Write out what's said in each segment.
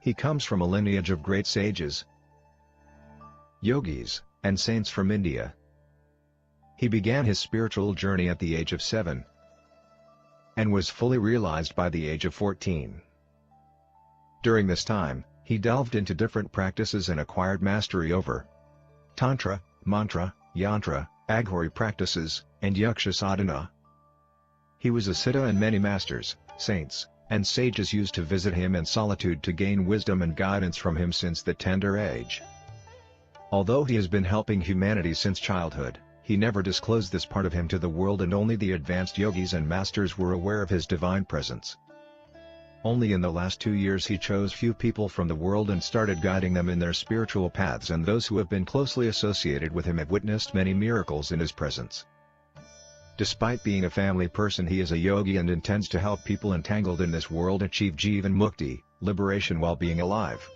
He comes from a lineage of great sages, yogis, and saints from India. He began his spiritual journey at the age of 7 and was fully realized by the age of 14. During this time, he delved into different practices and acquired mastery over Tantra, Mantra, Yantra, Aghori practices, and Yaksha sadhana. He was a siddha, and many masters, saints, and sages used to visit him in solitude to gain wisdom and guidance from him since that tender age. Although he has been helping humanity since childhood, he never disclosed this part of him to the world, and only the advanced yogis and masters were aware of his divine presence. Only in the last 2 years he chose few people from the world and started guiding them in their spiritual paths, and those who have been closely associated with him have witnessed many miracles in his presence. Despite being a family person, he is a yogi and intends to help people entangled in this world achieve Jivan Mukti, liberation, while being alive.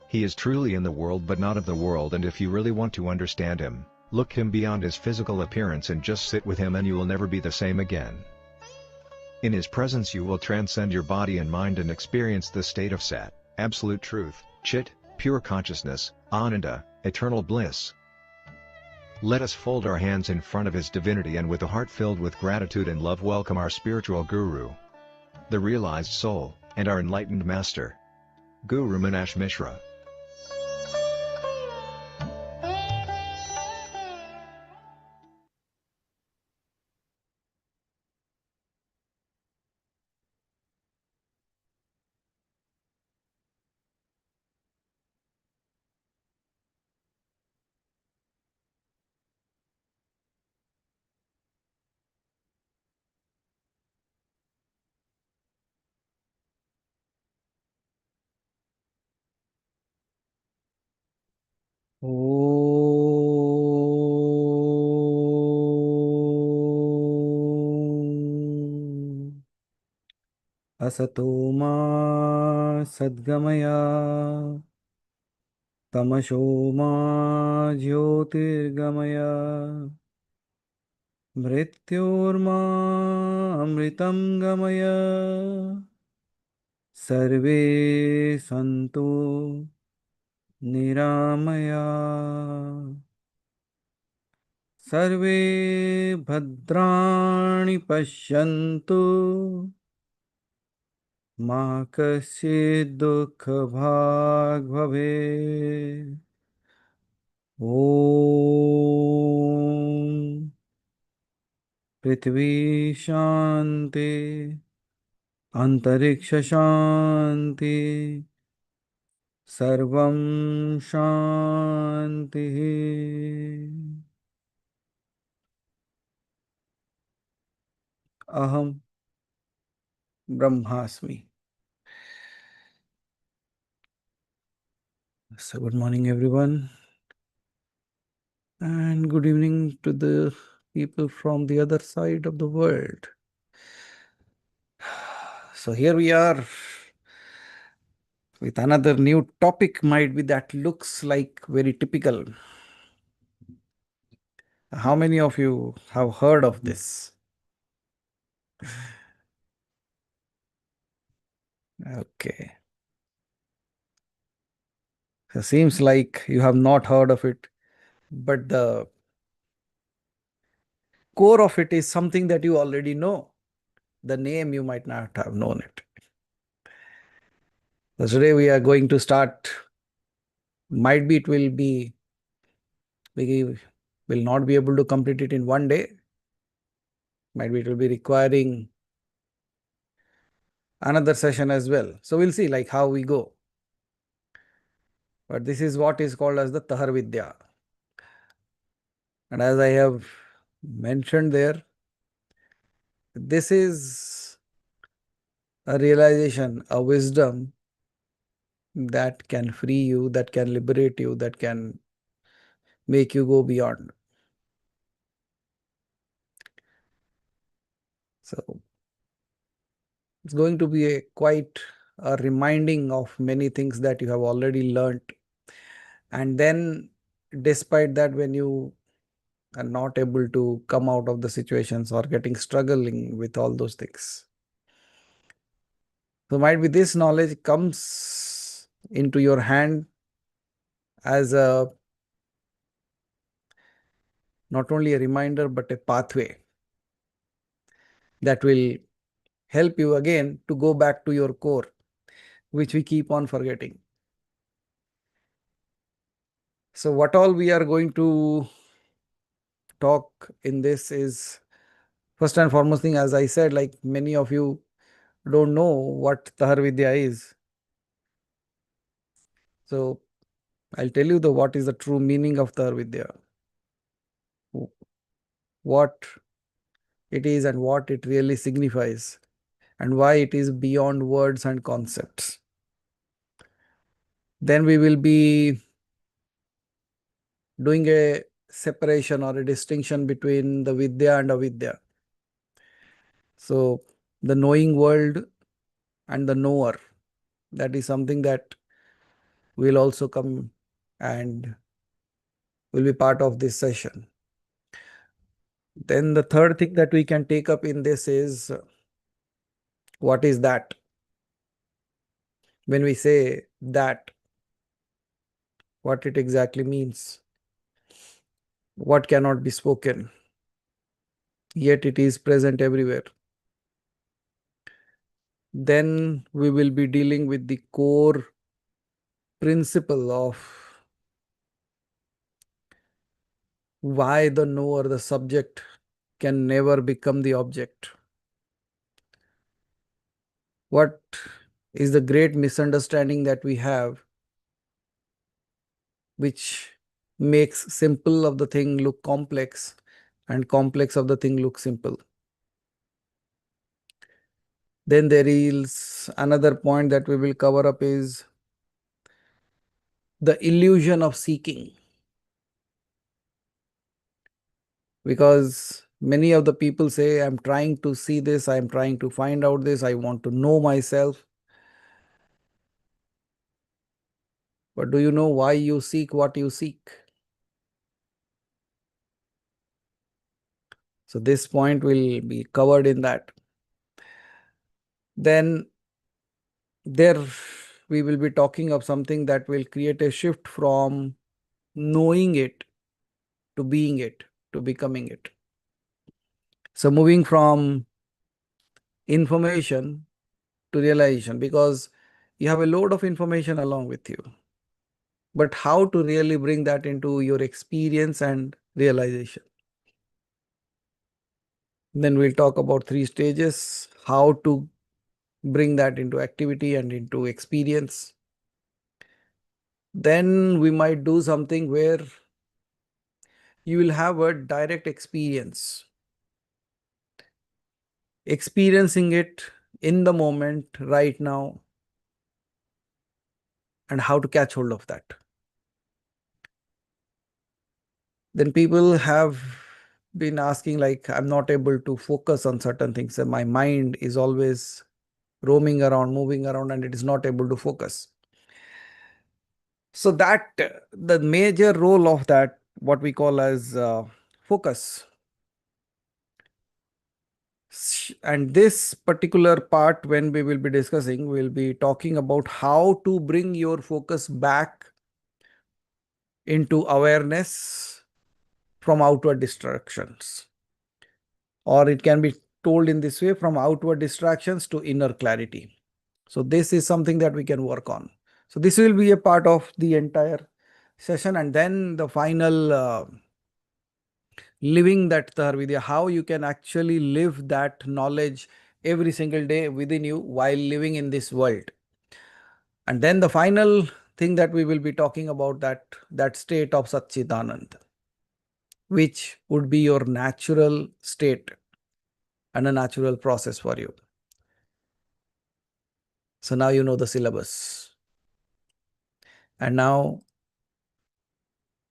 He is truly in the world but not of the world, and if you really want to understand him, look him beyond his physical appearance and just sit with him, and you will never be the same again. In his presence you will transcend your body and mind and experience the state of Sat, absolute truth, Chit, pure consciousness, Ananda, eternal bliss. Let us fold our hands in front of his divinity and with a heart filled with gratitude and love welcome our spiritual guru, the realized soul, and our enlightened master, Guru Minash Mishra. असतो मा सद्गमया तमसो मा ज्योतिर्गमया मृत्योर्मा अमृतं गमया सर्वे सन्तु निरामया सर्वे भद्राणि पश्यन्तु मा कश्चित् दुःखभाग् भवेत्। ॐ पृथ्वी शान्ति अंतरिक्ष शान्ति सर्वं शान्तिः। अहं ब्रह्मास्मि। So good morning everyone, and good evening to the people from the other side of the world. So here we are with another new topic, might be that looks like very typical. How many of you have heard of this? Okay. So seems like you have not heard of it, but the core of it is something that you already know. The name you might not have known it. So today we are going to start. Might be it will be, we will not be able to complete it in one day. Might be it will be requiring another session as well. So we'll see like how we go. But this is what is called as the Tahar Vidya. And as I have mentioned there, this is a realization, a wisdom that can free you, that can liberate you, that can make you go beyond. So it's going to be quite a reminding of many things that you have already learnt. And then despite that, when you are not able to come out of the situations or struggling with all those things. So might be this knowledge comes into your hand as a not only a reminder but a pathway that will help you again to go back to your core, which we keep on forgetting. So what all we are going to talk in this is, first and foremost thing, as I said, like many of you don't know what Tahar Vidya is. So I'll tell you the what is the true meaning of Tahar Vidya, what it is and what it really signifies, and why it is beyond words and concepts. Then we will be doing a separation or a distinction between the Vidya and Avidya. So the knowing world and the knower, that is something that will also come and will be part of this session. Then the third thing that we can take up in this is, what is that? When we say that, what it exactly means, what cannot be spoken, yet it is present everywhere. Then we will be dealing with the core principle of why the knower, the subject, can never become the object. What is the great misunderstanding that we have, which makes simple of the thing look complex and complex of the thing look simple? Then there is another point that we will cover up is the illusion of seeking. Because many of the people say, I'm trying to see this, I'm trying to find out this, I want to know myself. But do you know why you seek what you seek? So this point will be covered in that. Then there we will be talking of something that will create a shift from knowing it to being it, to becoming it. So moving from information to realization, because you have a load of information along with you. But how to really bring that into your experience and realization? Then we'll talk about 3 stages, how to bring that into activity and into experience. Then we might do something where you will have a direct experience, experiencing it in the moment right now, and how to catch hold of that. Then people have been asking, like, I'm not able to focus on certain things and my mind is always roaming around, moving around, and it is not able to focus. So that the major role of that, what we call as focus. And this particular part, when we will be discussing, we'll be talking about how to bring your focus back into awareness from outward distractions. Or it can be told in this way, from outward distractions to inner clarity. So this is something that we can work on. So this will be a part of the entire session. And then the final living that Tahar Vidya, how you can actually live that knowledge every single day within you while living in this world. And then the final thing that we will be talking about, that state of Satchitanand, which would be your natural state and a natural process for you. So now you know the syllabus. And now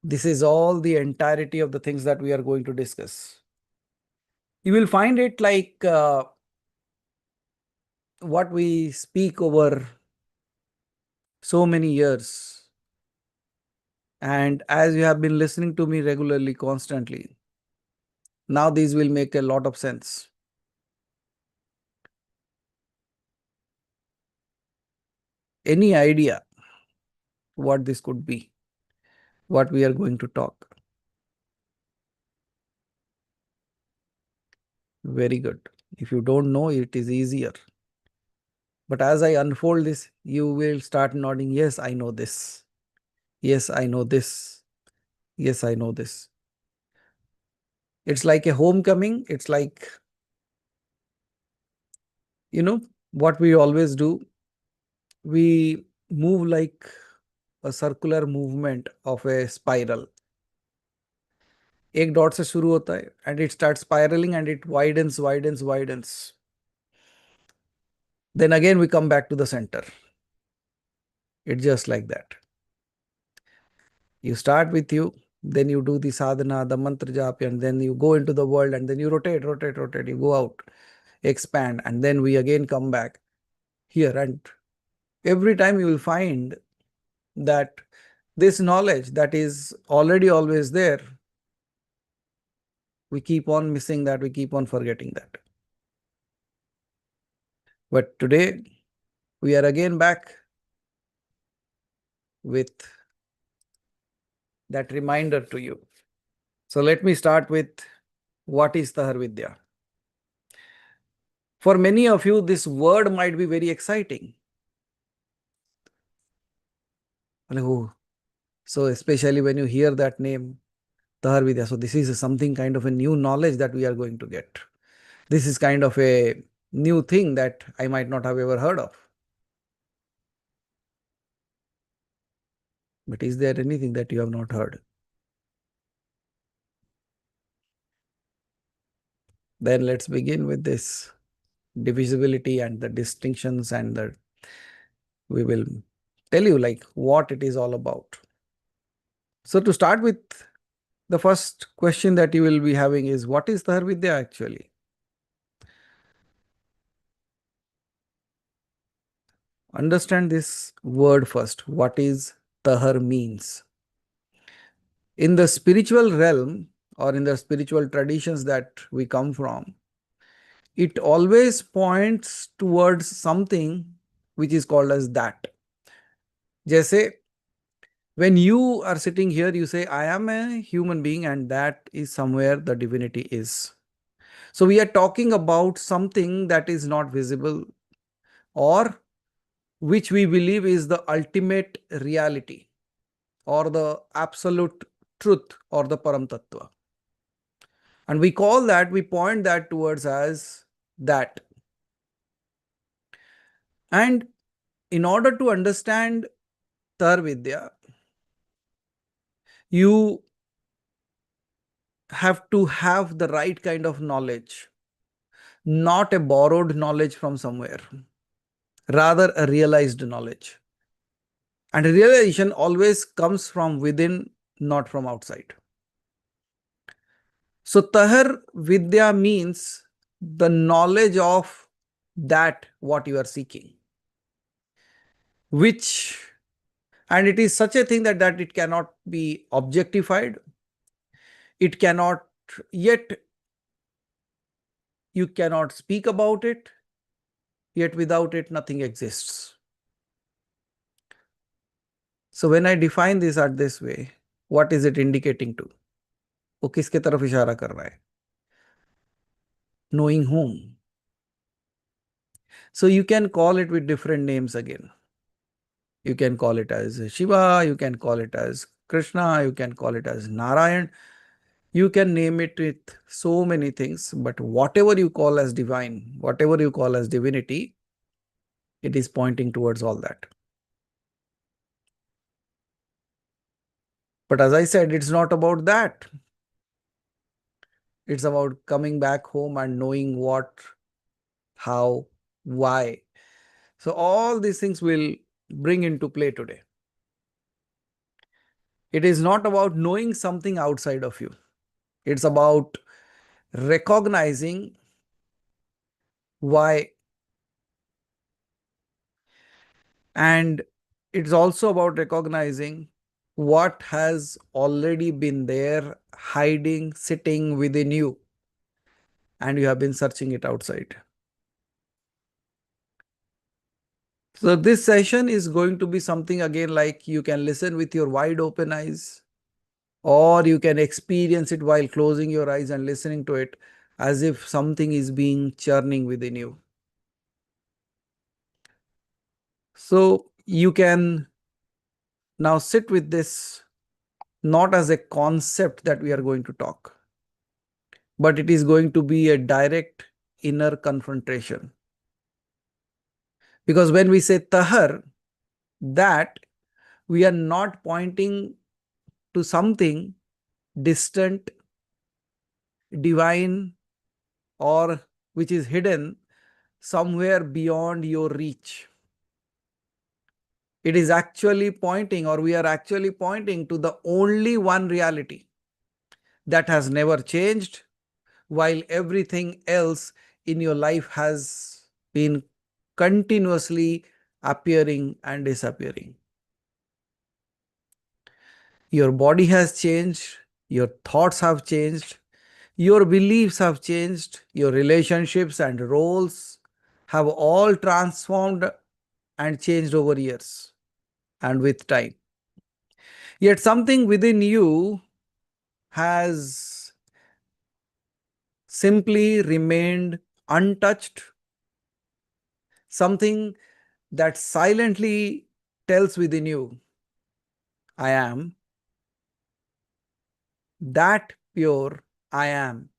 this is all the entirety of the things that we are going to discuss. You will find it like what we speak over so many years. And as you have been listening to me regularly, constantly, now these will make a lot of sense. Any idea what this could be, what we are going to talk. Very good. If you don't know, it is easier. But as I unfold this, you will start nodding, yes, I know this. Yes, I know this. Yes, I know this. It's like a homecoming. It's like, what we always do. We move like a circular movement of a spiral. एक dot से शुरू होता है and it starts spiraling and it widens. Then again we come back to the center. It's just like that. You start with you, then you do the sadhana, the mantra jap, and then you go into the world and then you rotate. You go out, expand, and then we again come back here. And every time you will find that this knowledge that is already always there, we keep on missing that, we keep on forgetting that. But today, we are again back with that reminder to you. So let me start with what is Tahar Vidya. For many of you, this word might be very exciting. So especially when you hear that name, Tahar Vidya, so this is something kind of a new knowledge that we are going to get. This is kind of a new thing that I might not have ever heard of. But is there anything that you have not heard? Then let's begin with this divisibility and the distinctions, and we will tell you like what it is all about. So to start with, the first question that you will be having is, what is Tahar Vidya actually? Understand this word first. What is Tahar means? In the spiritual realm or in the spiritual traditions that we come from, it always points towards something which is called as that. Jaise, when you are sitting here, you say, I am a human being, and that is somewhere the divinity is. So we are talking about something that is not visible or which we believe is the ultimate reality or the absolute truth or the Param Tattva. And we point that towards as that. And in order to understand Tahar Vidya, you have to have the right kind of knowledge, not a borrowed knowledge from somewhere, rather a realized knowledge. And realization always comes from within, not from outside. So Tahar Vidya means the knowledge of that what you are seeking, which, and it is such a thing that it cannot be objectified. It cannot, yet you cannot speak about it, yet without it nothing exists. So when I define this at this way, what is it indicating to? वो किसके तरफ इशारा कर रहा है? Knowing whom? So you can call it with different names again. You can call it as Shiva, you can call it as Krishna, you can call it as Narayan. You can name it with so many things, but whatever you call as divine, whatever you call as divinity, it is pointing towards all that. But as I said, it's not about that. It's about coming back home and knowing what, how, why. So all these things will bring into play today. It is not about knowing something outside of you. It's about recognizing why. And it's also about recognizing what has already been there, hiding, sitting within you, and you have been searching it outside. So this session is going to be something again like you can listen with your wide open eyes, or you can experience it while closing your eyes and listening to it as if something is being churning within you. So you can now sit with this not as a concept that we are going to talk, but it is going to be a direct inner confrontation. Because when we say Tahar, that we are not pointing to something distant, divine, or which is hidden somewhere beyond your reach. It is actually pointing, or we are actually pointing to the only one reality that has never changed, while everything else in your life has been continuously appearing and disappearing. Your body has changed, your thoughts have changed, your beliefs have changed, your relationships and roles have all transformed and changed over years and with time. Yet something within you has simply remained untouched, something that silently tells within you, I am that pure I am,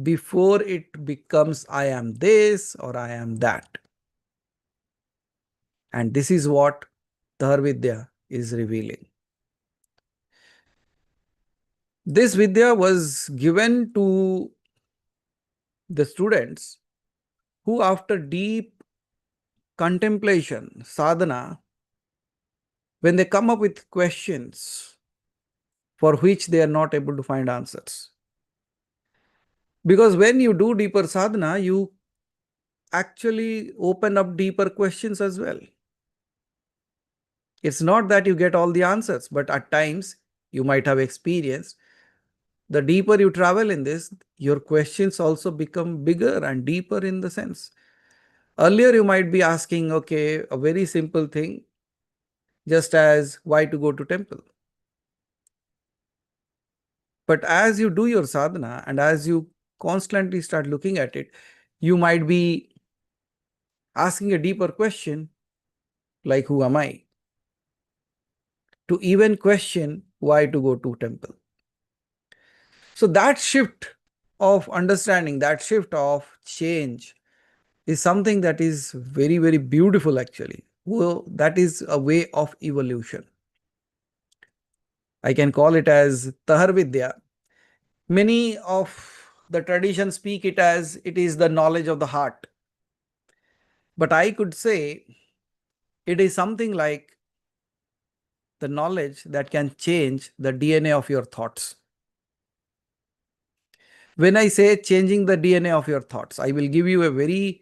before it becomes I am this or I am that. And this is what Tahar Vidya is revealing. This Vidya was given to the students who, after deep contemplation, sadhana, when they come up with questions for which they are not able to find answers. Because when you do deeper sadhana, you actually open up deeper questions as well. It's not that you get all the answers, but at times you might have experienced the deeper you travel in this, your questions also become bigger and deeper in the sense. Earlier, you might be asking, okay, a very simple thing, just as why to go to temple. But as you do your sadhana and as you constantly start looking at it, you might be asking a deeper question like, who am I? To even question why to go to temple. So that shift of understanding, that shift of change is something that is very, very beautiful actually. Well, that is a way of evolution. I can call it as Tahar Vidya. Many of the traditions speak it as it is the knowledge of the heart. But I could say it is something like the knowledge that can change the DNA of your thoughts. When I say changing the DNA of your thoughts, I will give you a very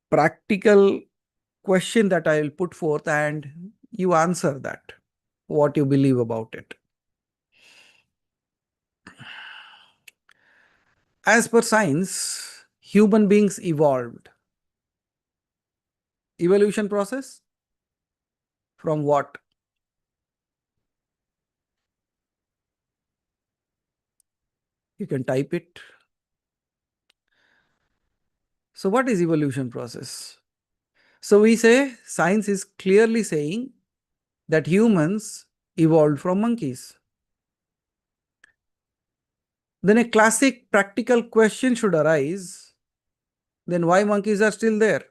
practical question that I will put forth and you answer that, what you believe about it. As per science, human beings evolved. Evolution process from what? You can type it. So what is evolution process? So we say science is clearly saying that humans evolved from monkeys. Then a classic practical question should arise, then why monkeys are still there?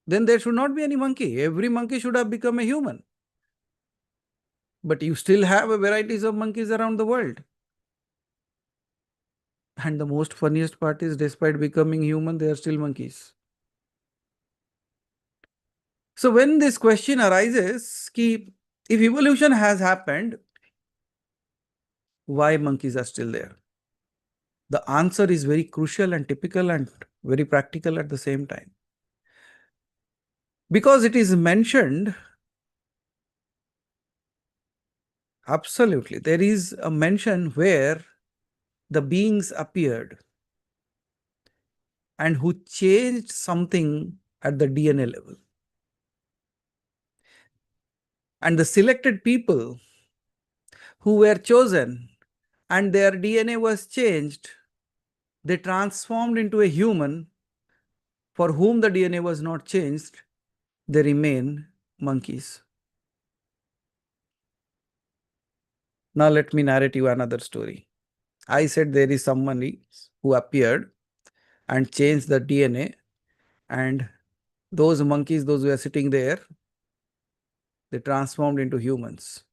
Then there should not be any monkey. Every monkey should have become a human. But you still have a varieties of monkeys around the world. And the most funniest part is despite becoming human, they are still monkeys. So when this question arises, if evolution has happened, why monkeys are still there? The answer is very crucial and typical and very practical at the same time. Because it is mentioned, absolutely, there is a mention where the beings appeared. and who changed something at the DNA level. And the selected people who were chosen and their DNA was changed, they transformed into a human for whom the DNA was not changed, they remain monkeys. Now let me narrate you another story. I said there is someone who appeared and changed the DNA, and those monkeys, those who are sitting there, they transformed into humans.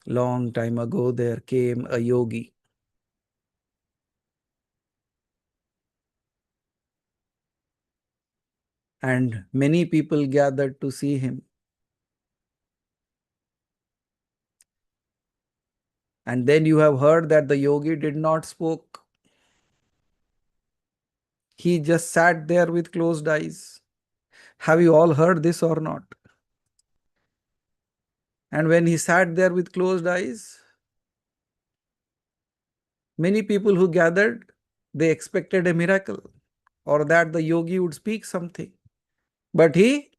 Long time ago, there came a yogi. And many people gathered to see him. And then you have heard that the yogi did not spoke. He just sat there with closed eyes. Have you all heard this or not? And when he sat there with closed eyes, many people who gathered, they expected a miracle or that the yogi would speak something. But he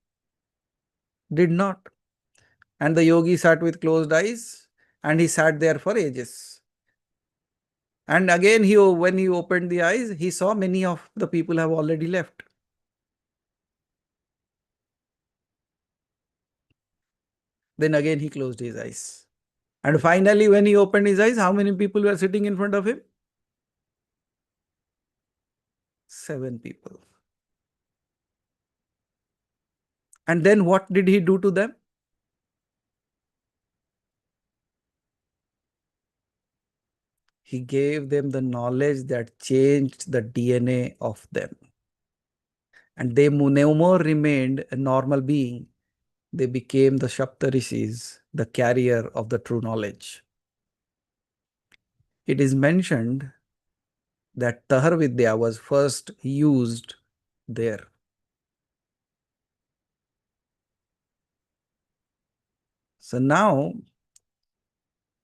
did not. And the yogi sat with closed eyes and he sat there for ages. And again, when he opened the eyes, he saw many of the people have already left. Then again, he closed his eyes. And finally, when he opened his eyes, how many people were sitting in front of him? 7 people. And then what did he do to them? He gave them the knowledge that changed the DNA of them. And they no more remained a normal being. They became the Shaptarishis, the carrier of the true knowledge. It is mentioned that Tahar Vidya was first used there. So now,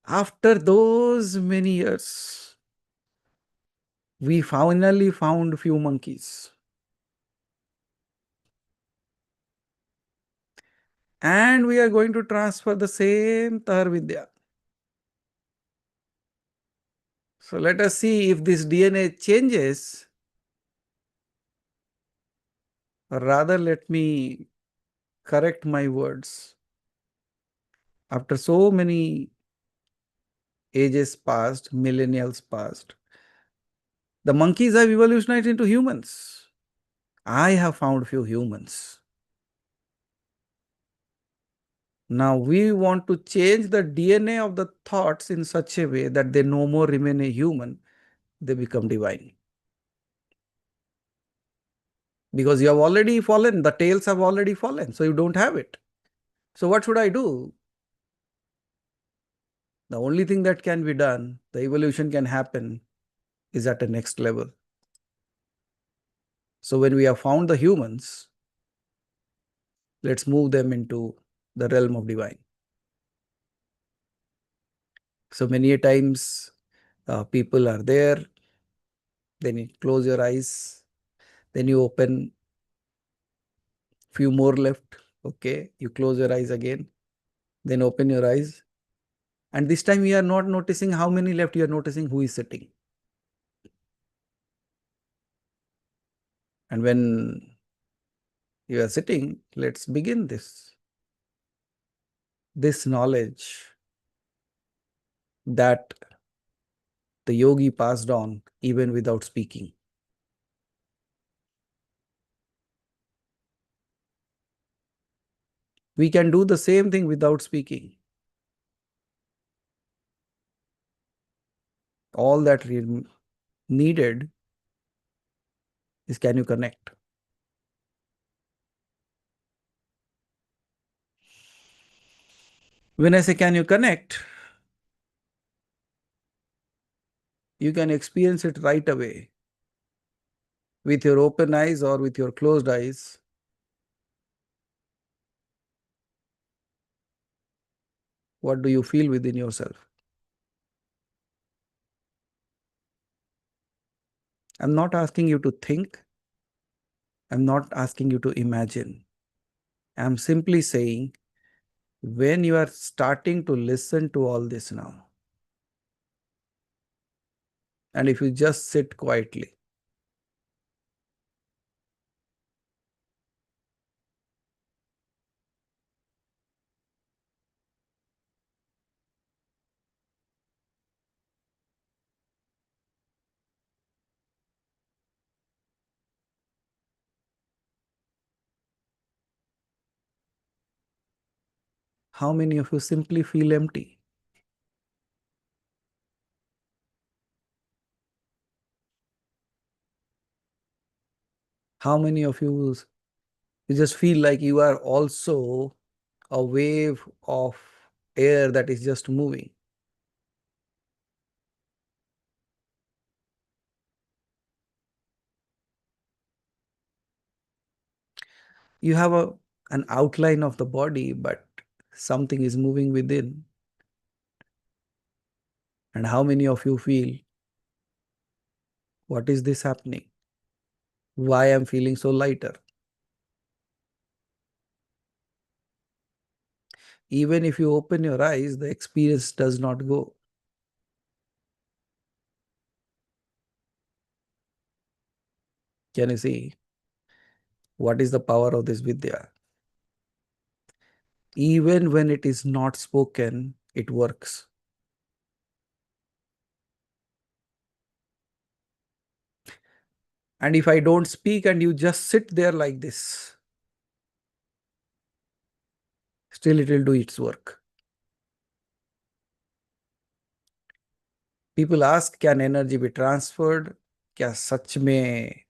after those many years, we finally found few monkeys. And we are going to transfer the same Tahar Vidya. So let us see if this DNA changes, or rather let me correct my words. After so many ages passed, millennials passed, the monkeys have evolutionized into humans. I have found few humans. Now we want to change the DNA of the thoughts in such a way that they no more remain a human, they become divine. Because you have already fallen, the tails have already fallen, so you don't have it. So what should I do? The only thing that can be done, the evolution can happen, is at a next level. So when we have found the humans, let's move them into the realm of divine. So many a times people are there, then you close your eyes, then you open, few more left, okay, you close your eyes again, then open your eyes, and this time you are not noticing how many left, you are noticing who is sitting. And when you are sitting, let's begin this knowledge that the yogi passed on even without speaking. We can do the same thing without speaking. All that needed is, can you connect? When I say can you connect, you can experience it right away with your open eyes or with your closed eyes. What do you feel within yourself? I'm not asking you to think. I'm not asking you to imagine. I'm simply saying, when you are starting to listen to all this now, and if you just sit quietly, how many of you simply feel empty? How many of you just feel like you are also a wave of air that is just moving? You have an outline of the body, but something is moving within. And how many of you feel, what is this happening? Why I'm feeling so lighter? Even if you open your eyes, the experience does not go. Can you see what is the power of this Vidya? Even when it is not spoken, it works. And if I don't speak and you just sit there like this, still it will do its work. People ask, can energy be transferred? क्या सच में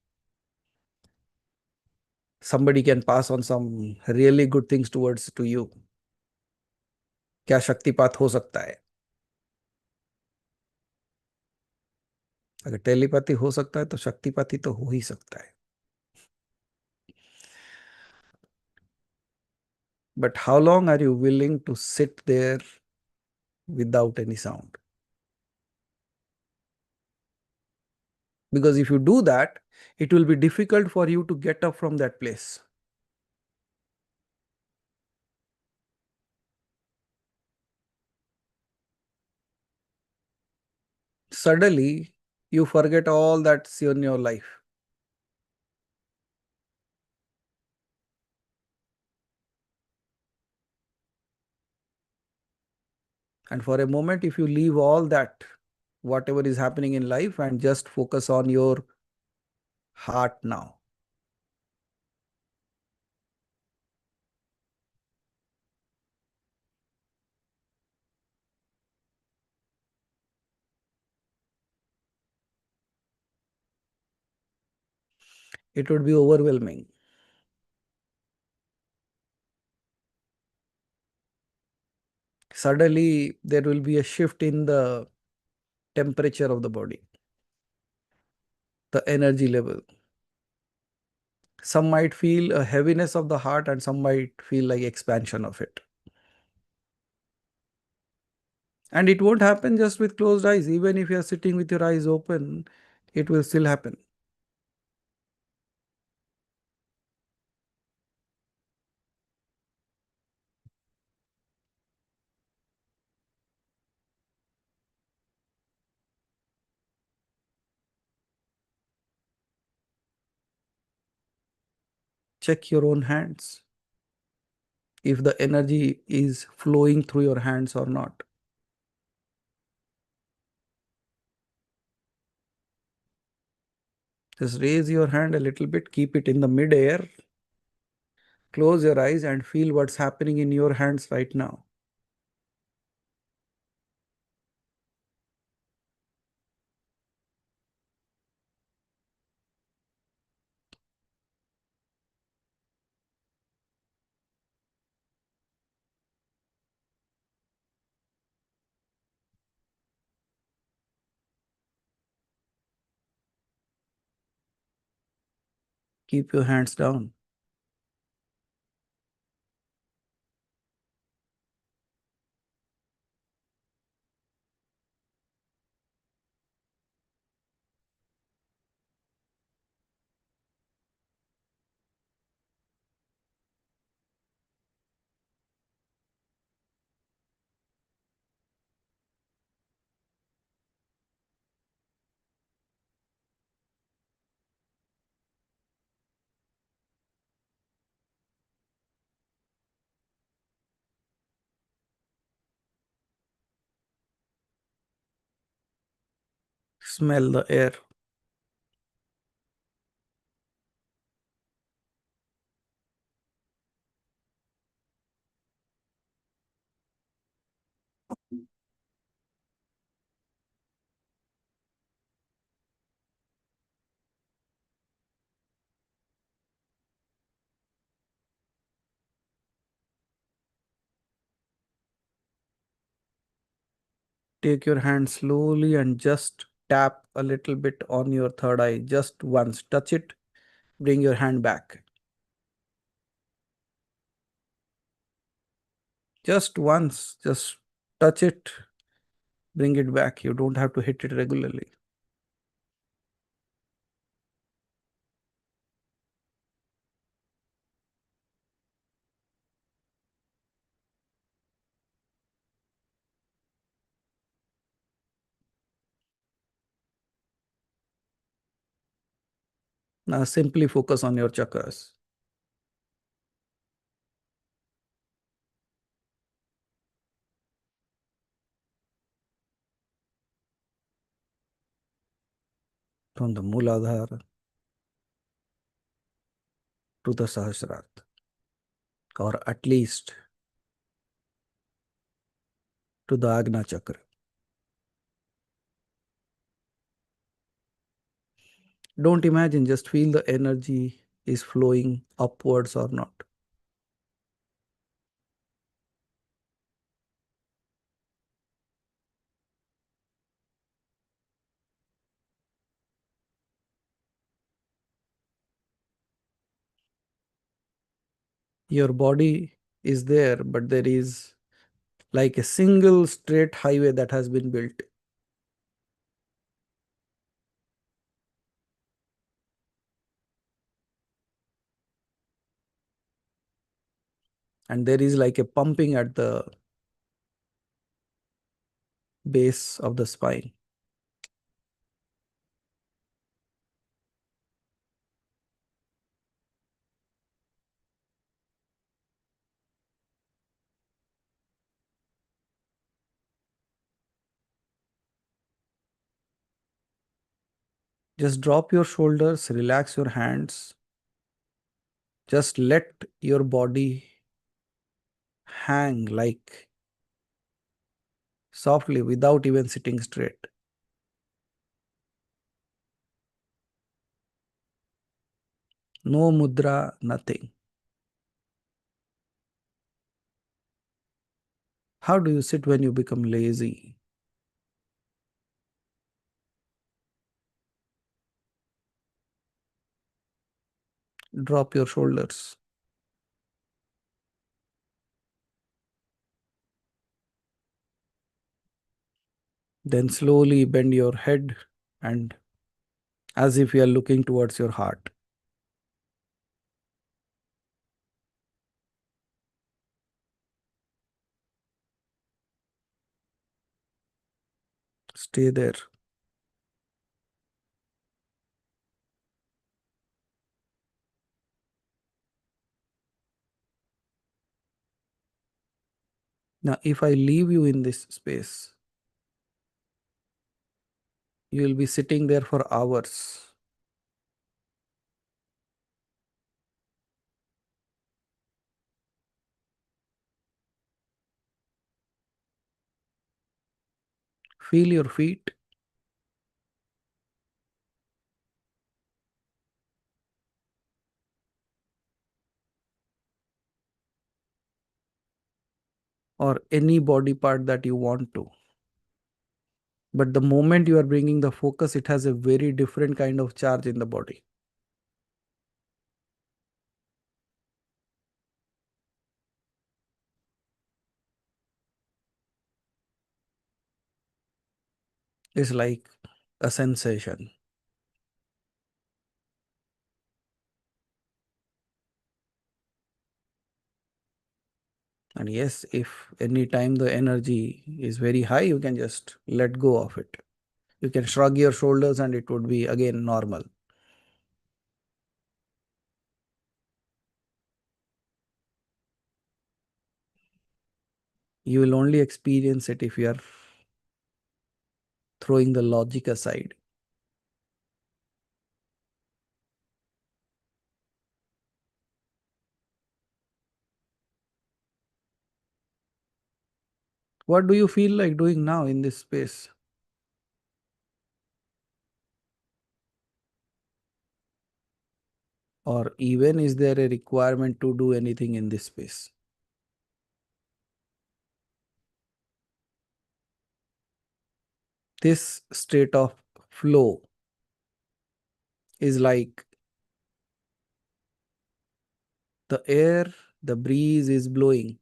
somebody can pass on some really good things towards to you? क्या शक्तिपात हो सकता है? अगर telepathy हो सकता है तो शक्तिपाती तो हो ही सकता है. But how long are you willing to sit there without any sound? Because if you do that, it will be difficult for you to get up from that place. Suddenly, you forget all that's in your life. And for a moment, if you leave all that, whatever is happening in life, and just focus on your heart now, it would be overwhelming. Suddenly, there will be a shift in the temperature of the body, the energy level. Some might feel a heaviness of the heart, and some might feel like expansion of it. And it won't happen just with closed eyes. Even if you are sitting with your eyes open, it will still happen. Check your own hands, if the energy is flowing through your hands or not. Just raise your hand a little bit, keep it in the mid-air, close your eyes and feel what's happening in your hands right now. Keep your hands down. Smell the air. Take your hand slowly and just tap a little bit on your third eye, just once. Touch it, bring your hand back. Just once, just touch it, bring it back. You don't have to hit it regularly. Now simply focus on your chakras. From the Mooladhara to the Sahasrara, or at least to the Agna Chakra. Don't imagine, just feel the energy is flowing upwards or not. Your body is there, but there is like a single straight highway that has been built. And there is like a pumping at the base of the spine. Just drop your shoulders, relax your hands. Just let your body hang like softly without even sitting straight. No mudra, nothing. How do you sit when you become lazy? Drop your shoulders. Then slowly bend your head and as if you are looking towards your heart. Stay there. Now, if I leave you in this space, you will be sitting there for hours. Feel your feet. Or any body part that you want to. But the moment you are bringing the focus, it has a very different kind of charge in the body. It's like a sensation. And yes, if any time the energy is very high, you can just let go of it. You can shrug your shoulders and it would be again normal. You will only experience it if you are throwing the logic aside. What do you feel like doing now in this space? Or even is there a requirement to do anything in this space? This state of flow is like the air, the breeze is blowing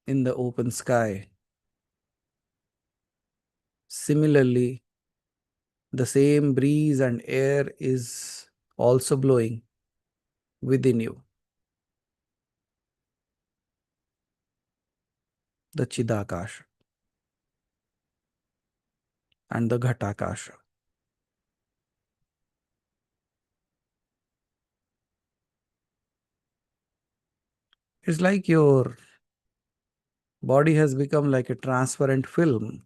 in the open sky. Similarly, the same breeze and air is also blowing within you, the Chidakasha and the Ghatakasha. It's like your body has become like a transparent film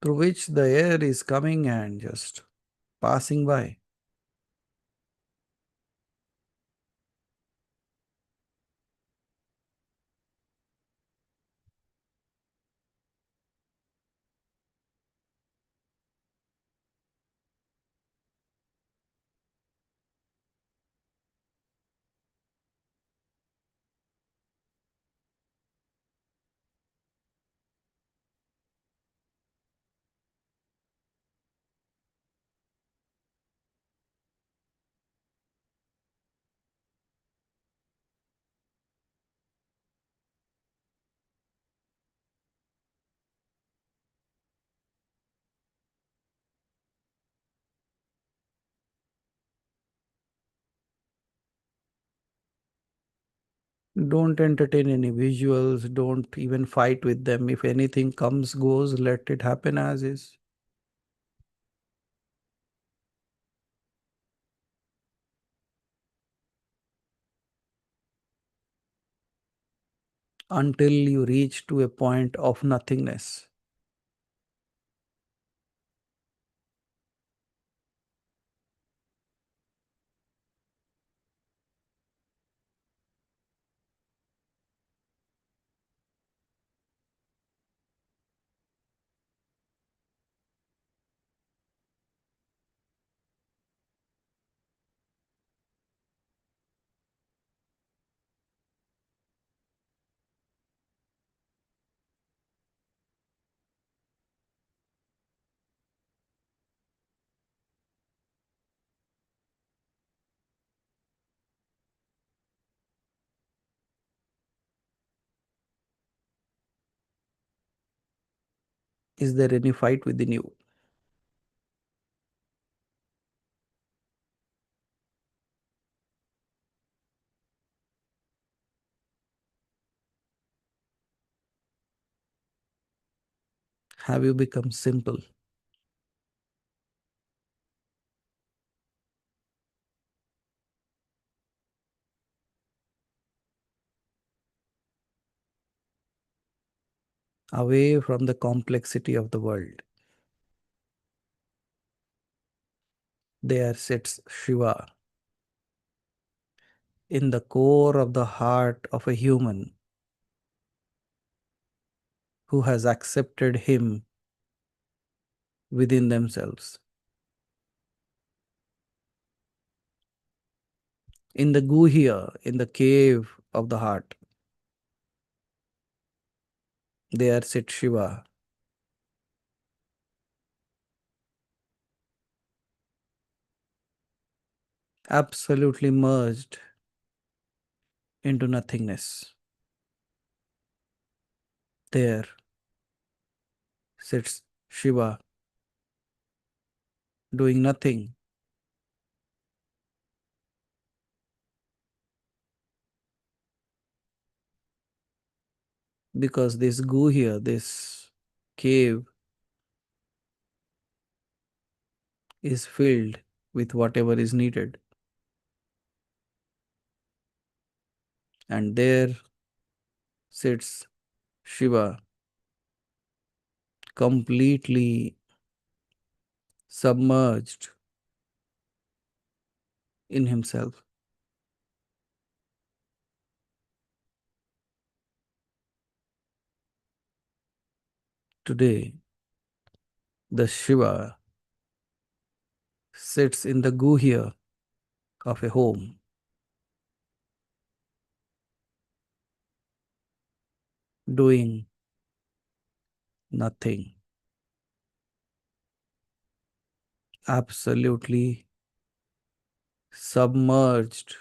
through which the air is coming and just passing by. Don't entertain any visuals, don't even fight with them. If anything comes, goes, let it happen as is. Until you reach to a point of nothingness. Is there any fight within you? Have you become simple? Away from the complexity of the world. There sits Shiva in the core of the heart of a human who has accepted him within themselves. In the guhya, in the cave of the heart, there sits Shiva, absolutely merged into nothingness. There sits Shiva doing nothing because this guhya, this cave, is filled with whatever is needed. And there sits Shiva completely submerged in himself. Today, the Shiva sits in the guhya of a home, doing nothing, absolutely submerged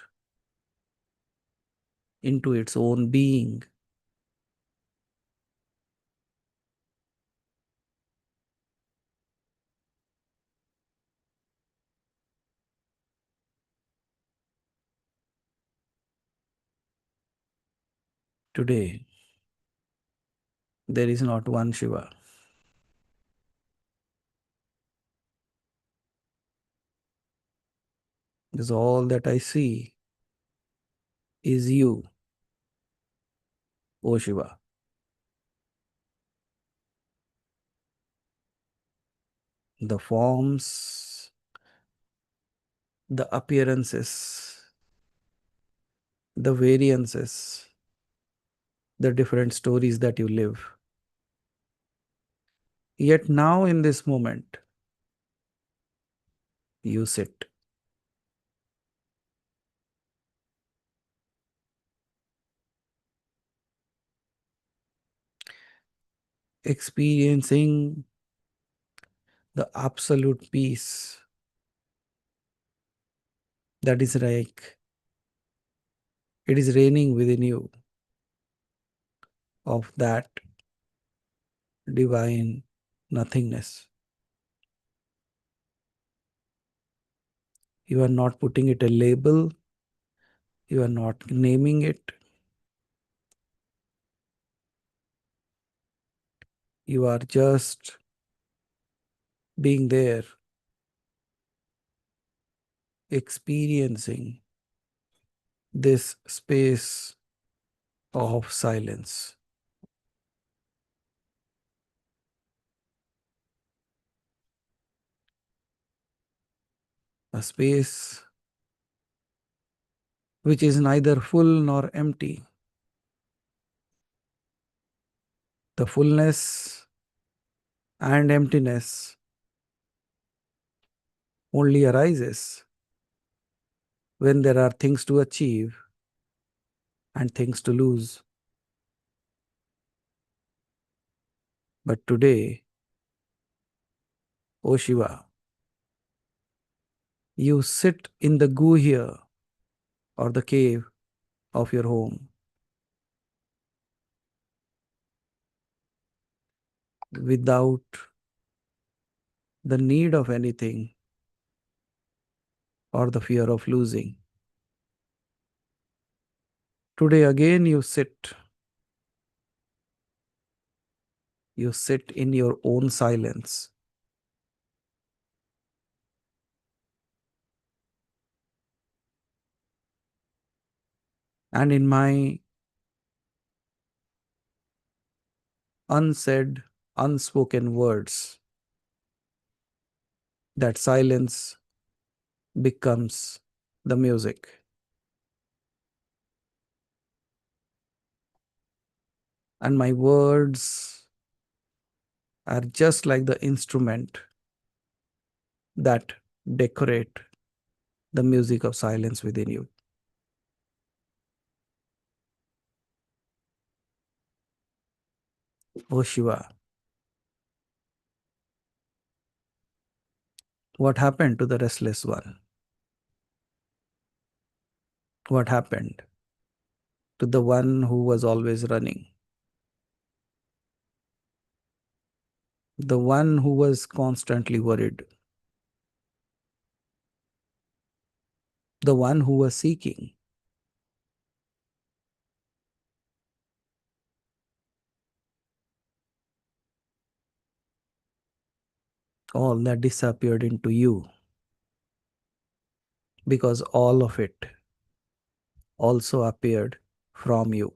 into its own being. Today, there is not one Shiva. Because all that I see is you, O Shiva. The forms, the appearances, the variances, the different stories that you live. Yet now, in this moment, you sit, experiencing the absolute peace that is like it is reigning within you of that divine nothingness. You are not putting it a label, you are not naming it, you are just being there, experiencing this space of silence. A space which is neither full nor empty. The fullness and emptiness only arises when there are things to achieve and things to lose. But today, O Shiva, you sit in the guhya or the cave of your home without the need of anything or the fear of losing. Today again you sit in your own silence. And in my unsaid, unspoken words, that silence becomes the music. And my words are just like the instrument that decorate the music of silence within you. O Shiva, what happened to the restless one? What happened to the one who was always running? The one who was constantly worried? The one who was seeking? All that disappeared into you because all of it also appeared from you.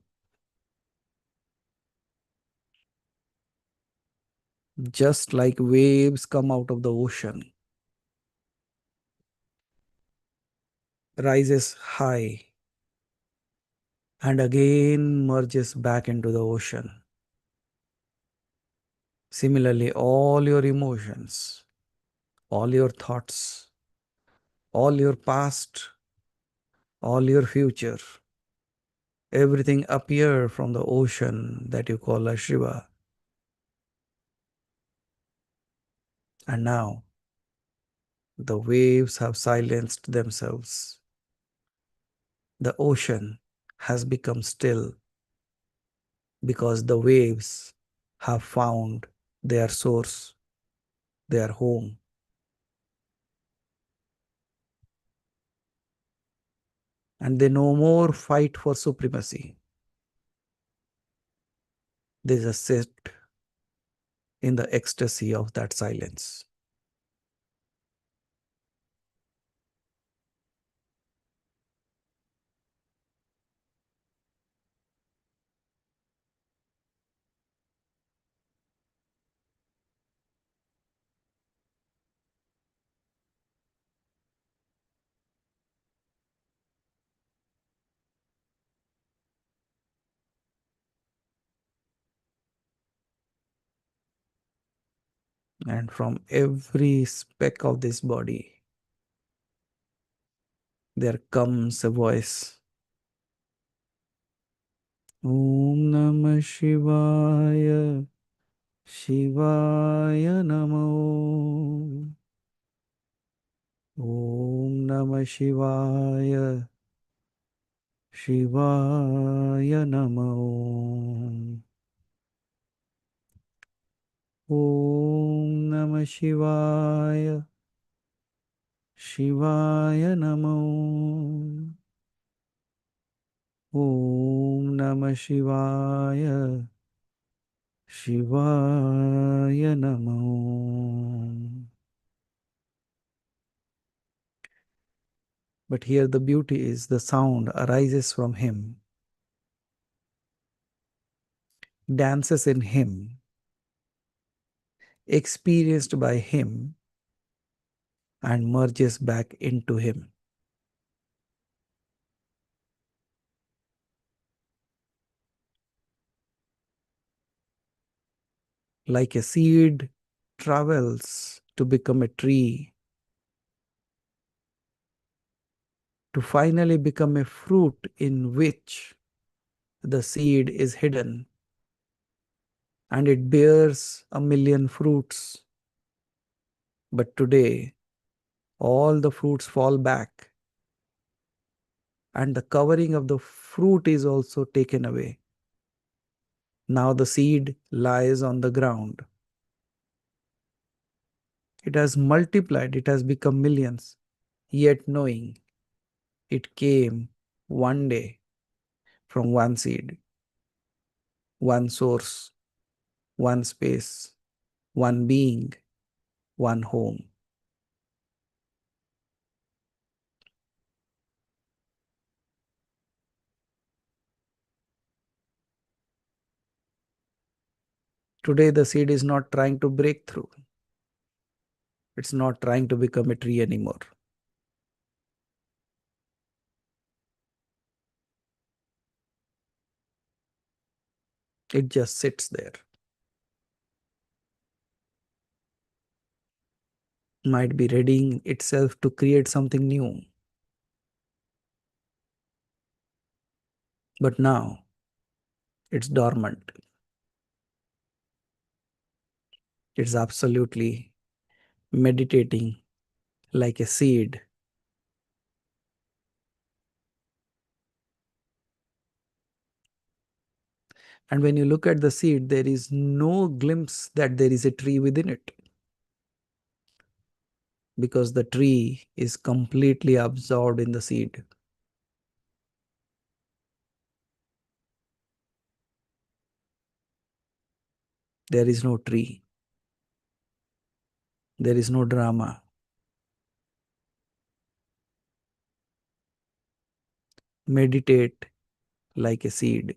Just like waves come out of the ocean, rises high and again merges back into the ocean. Similarly, all your emotions, all your thoughts, all your past, all your future, everything appear from the ocean that you call as Shiva. And now the waves have silenced themselves. The ocean has become still because the waves have found their source, their home. And they no more fight for supremacy. They just sit in the ecstasy of that silence. And from every speck of this body, there comes a voice. Om Namah Shivaya, Shivaya Namo. Om Namah Shivaya, Shivaya Namo. Om Namah Shivaya, Shivaya Namo. Om Namah Shivaya, Shivaya Namo. But here the beauty is the sound arises from him, dances in him, experienced by him, and merges back into him. Like a seed travels to become a tree, to finally become a fruit in which the seed is hidden, and it bears a million fruits. But today, all the fruits fall back, and the covering of the fruit is also taken away. Now the seed lies on the ground. It has multiplied, it has become millions, yet knowing it came one day from one seed, one source, one space, one being, one home. Today, the seed is not trying to break through. It's not trying to become a tree anymore. It just sits there. Might be readying itself to create something new. But now, it's dormant. It's absolutely meditating like a seed. And when you look at the seed, there is no glimpse that there is a tree within it, because the tree is completely absorbed in the seed. There is no tree. There is no drama. Meditate like a seed.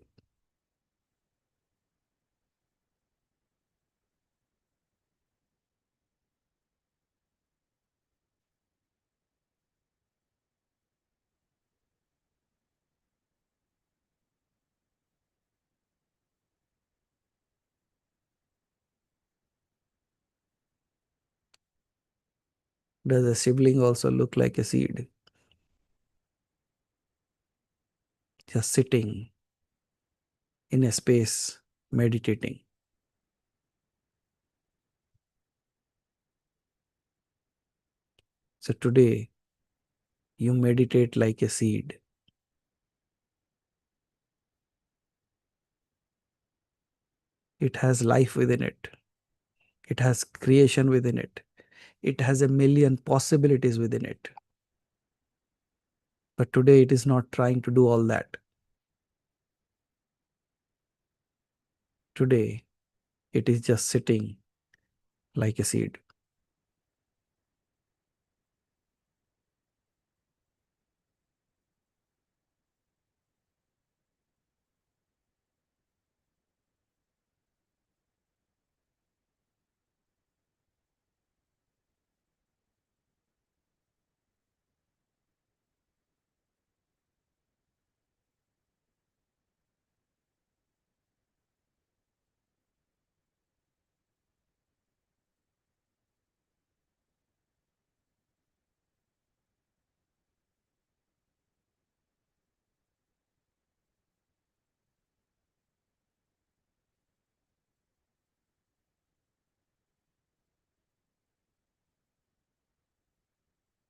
Does a sibling also look like a seed? Just sitting in a space, meditating. So today, you meditate like a seed. It has life within it. It has creation within it. It has a million possibilities within it. But today it is not trying to do all that. Today it is just sitting like a seed.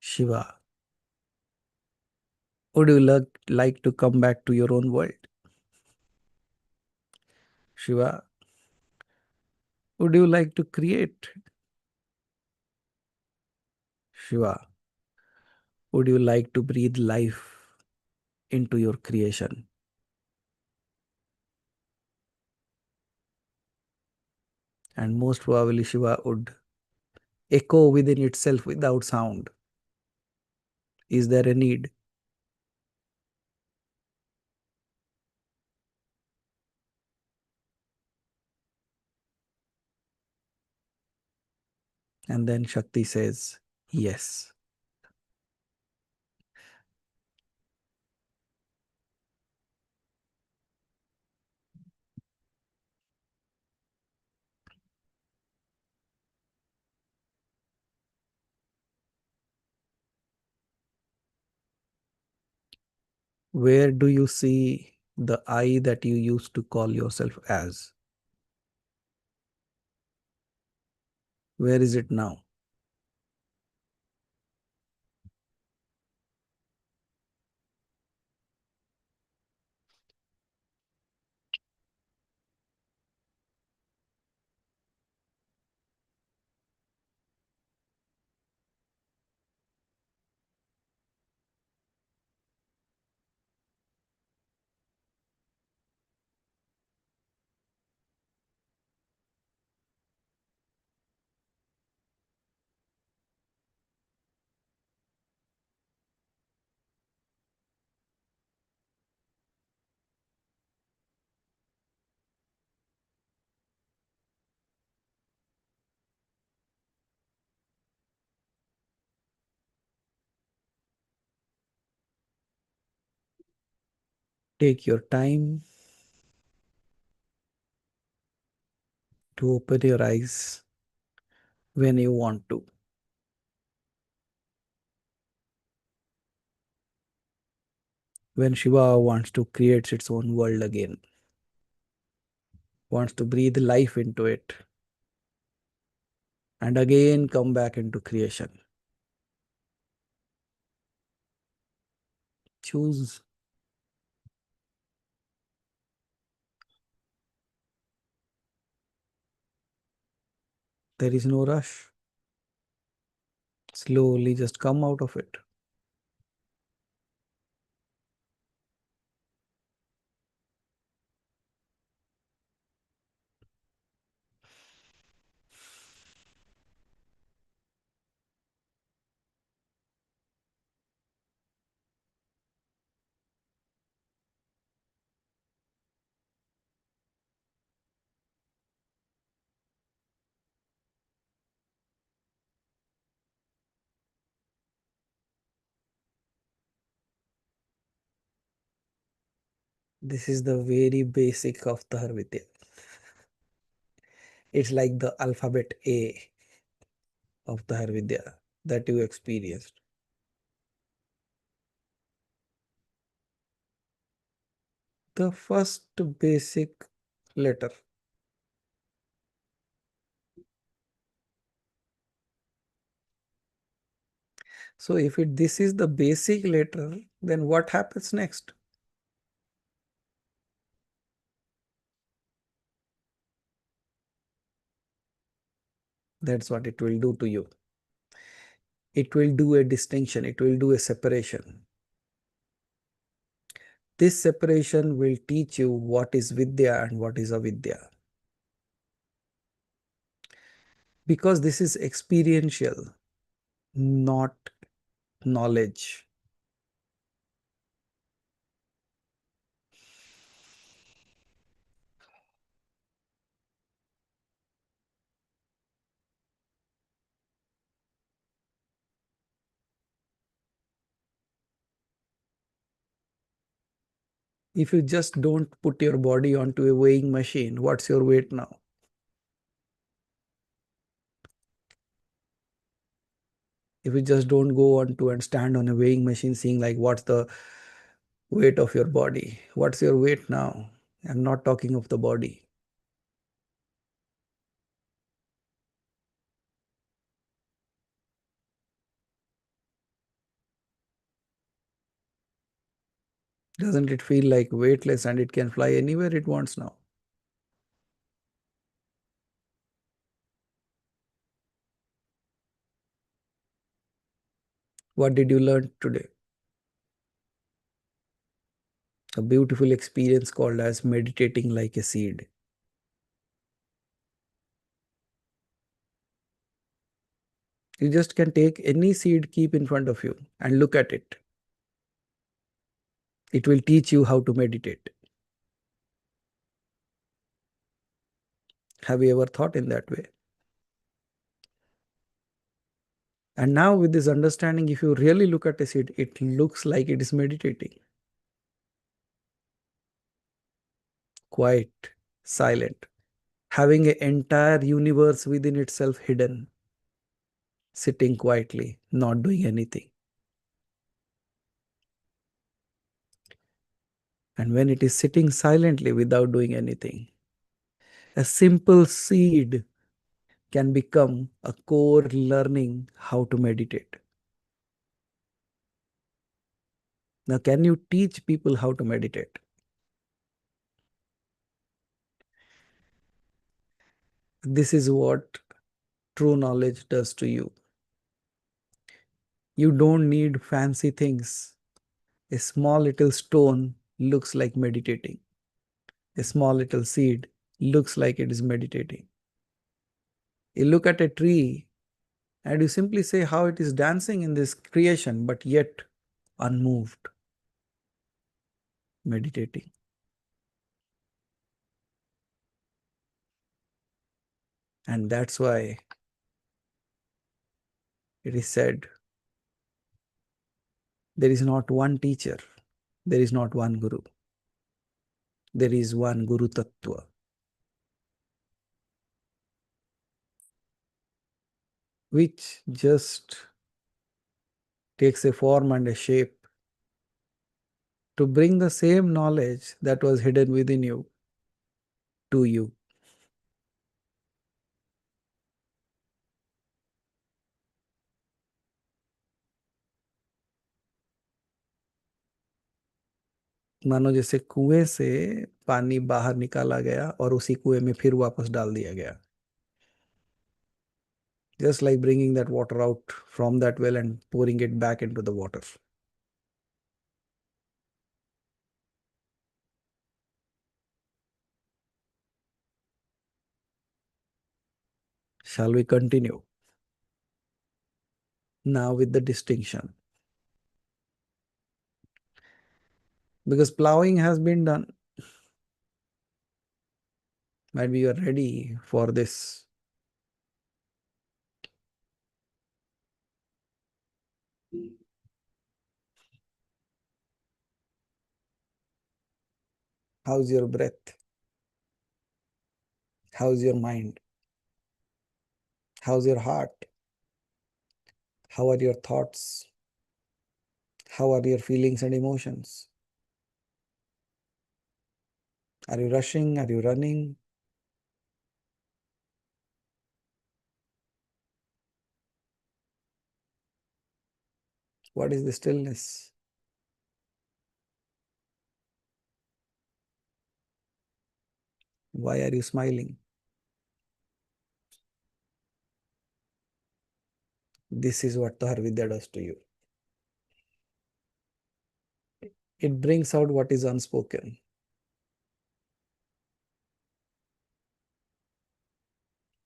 Shiva, would you like to come back to your own world? Shiva, would you like to create? Shiva, would you like to breathe life into your creation? And most probably, Shiva would echo within itself without sound. Is there a need? And then Shakti says, yes. Where do you see the I that you used to call yourself as? Where is it now? Take your time to open your eyes when you want to. When Shiva wants to create its own world again, wants to breathe life into it, and again come back into creation. Choose. There is no rush. Slowly just come out of it. This is the very basic of Tahar Vidya. It's like the alphabet A of Tahar Vidya. that you experienced. The first basic letter. So if this is the basic letter, then what happens next? That's what it will do to you. It will do a distinction. It will do a separation. This separation will teach you what is Vidya and what is Avidya. Because this is experiential, not knowledge. If you just don't put your body onto a weighing machine, what's your weight now? If you just don't go on to and stand on a weighing machine seeing like what's the weight of your body, what's your weight now? I'm not talking of the body. Doesn't it feel like weightless and it can fly anywhere it wants now? What did you learn today? A beautiful experience called as meditating like a seed. You just can take any seed, keep in front of you and look at it. It will teach you how to meditate. Have you ever thought in that way? And now with this understanding, if you really look at a seed, it looks like it is meditating. Quiet, silent, having an entire universe within itself hidden, sitting quietly, not doing anything. And when it is sitting silently without doing anything, a simple seed can become a core learning how to meditate. Now, can you teach people how to meditate? This is what true knowledge does to you. You don't need fancy things. A small little stone looks like meditating. A small little seed looks like it is meditating. You look at a tree and you simply say how it is dancing in this creation, but yet unmoved, meditating. And that's why it is said there is not one teacher, there is not one guru, there is one Guru Tattva, which just takes a form and a shape to bring the same knowledge that was hidden within you to you. मानो जैसे कुएं से पानी बाहर निकाला गया और उसी कुएं में फिर वापस डाल दिया गया. Just like bringing that water out from that well and pouring it back into the water. Shall we continue? Now with the distinction. Because plowing has been done. Maybe you are ready for this. How's your breath? How's your mind? How's your heart? How are your thoughts? How are your feelings and emotions? Are you rushing? Are you running? What is the stillness? Why are you smiling? This is what Tahar Vidya does to you. It brings out what is unspoken.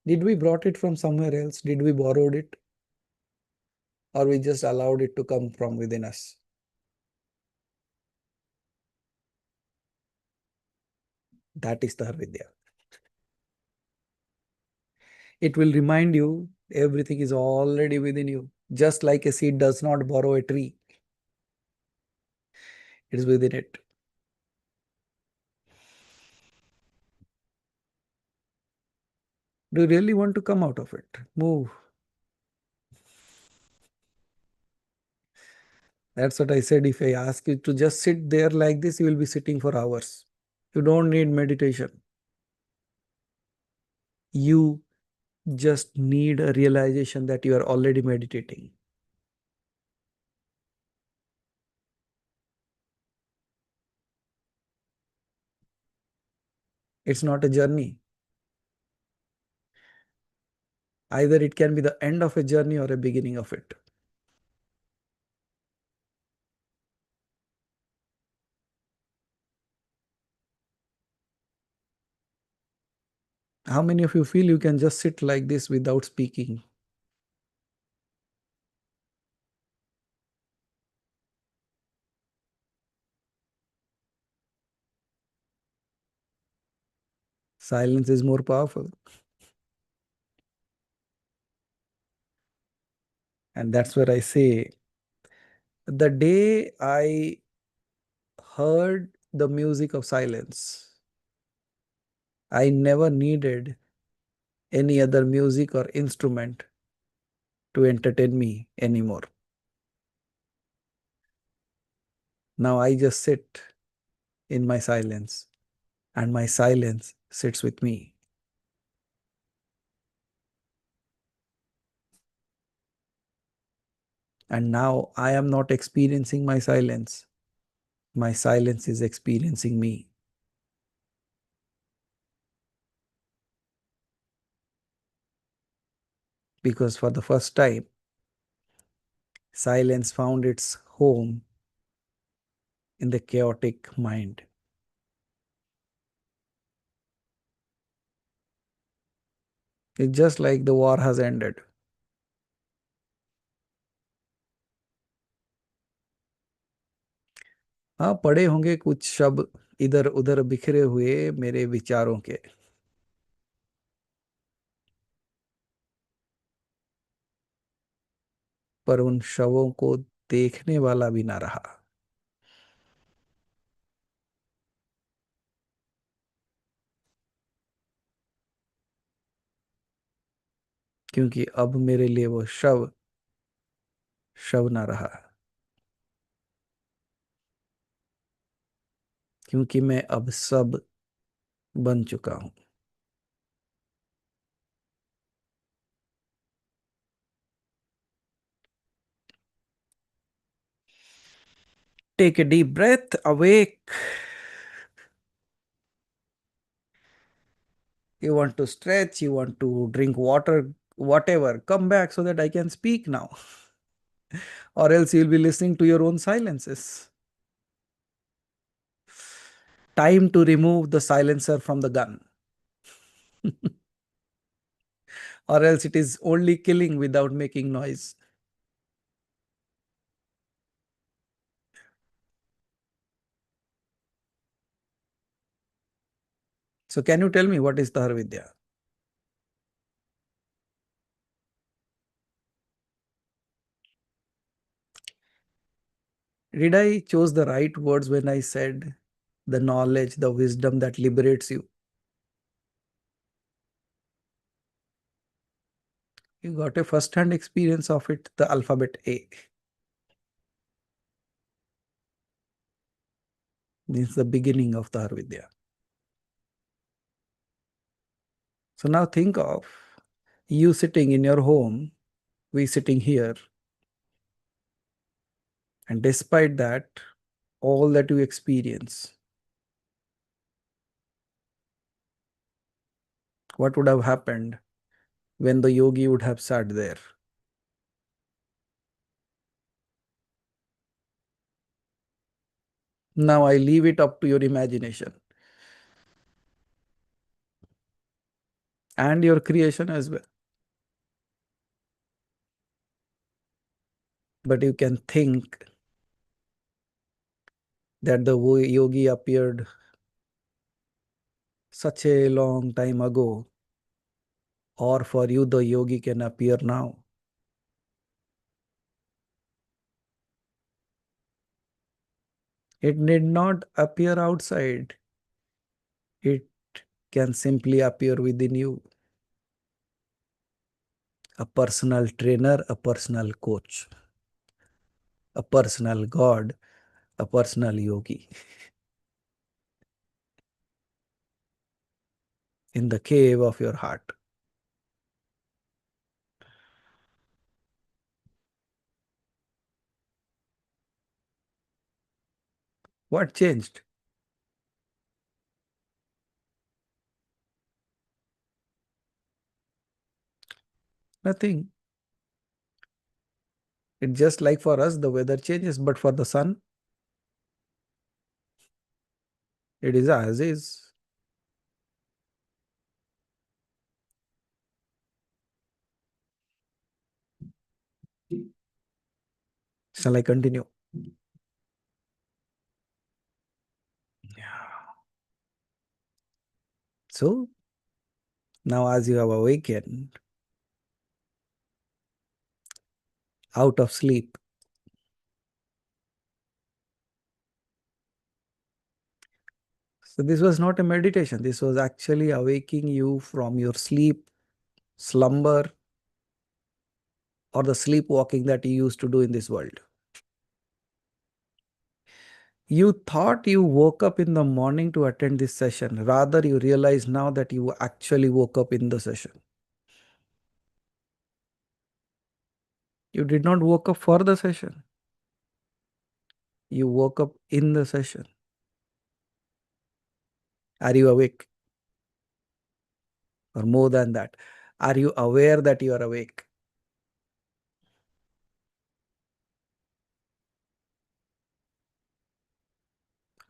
Did we brought it from somewhere else? Did we borrowed it? Or we just allowed it to come from within us? That is Tahar Vidya. It will remind you everything is already within you. Just like a seed does not borrow a tree, it is within it. Do you really want to come out of it? Move. That's what I said. If I ask you to just sit there like this, you will be sitting for hours. You don't need meditation. You just need a realization that you are already meditating. It's not a journey. Either it can be the end of a journey or a beginning of it. How many of you feel you can just sit like this without speaking? Silence is more powerful. And that's where I say, the day I heard the music of silence, I never needed any other music or instrument to entertain me anymore. Now I just sit in my silence, and my silence sits with me. And now I am not experiencing my silence is experiencing me. Because for the first time, silence found its home in the chaotic mind. It's just like the war has ended. हाँ, पड़े होंगे कुछ शब्द इधर उधर बिखरे हुए मेरे विचारों के, पर उन शवों को देखने वाला भी ना रहा, क्योंकि अब मेरे लिए वो शव शव ना रहा, क्योंकि मैं अब सब बन चुका हूं. Take a deep breath, awake. You want to stretch, you want to drink water, whatever. Come back so that I can speak now. Or else you'll be listening to your own silences. Time to remove the silencer from the gun. Or else it is only killing without making noise. So can you tell me what is Tahar Vidya? Did I chose the right words when I said the knowledge, the wisdom that liberates you? You got a first-hand experience of it, the alphabet A. This is the beginning of Tahar Vidya. So now think of you sitting in your home, we sitting here, and despite that, all that you experience, what would have happened when the yogi would have sat there? Now I leave it up to your imagination and your creation as well. But you can think that the yogi appeared such a long time ago, or for you, the yogi can appear now. It need not appear outside, it can simply appear within you. A personal trainer, a personal coach, a personal God, a personal yogi in the cave of your heart. What changed? Nothing. It's just like for us, the weather changes, but for the sun, it is as is. Shall I continue? Yeah. So now, as you have awakened out of sleep, so this was not a meditation, this was actually awaking you from your sleep, slumber, or the sleepwalking that you used to do in this world. You thought you woke up in the morning to attend this session. Rather, you realize now that you actually woke up in the session. You did not woke up for the session. You woke up in the session. Are you awake? Or more than that, are you aware that you are awake?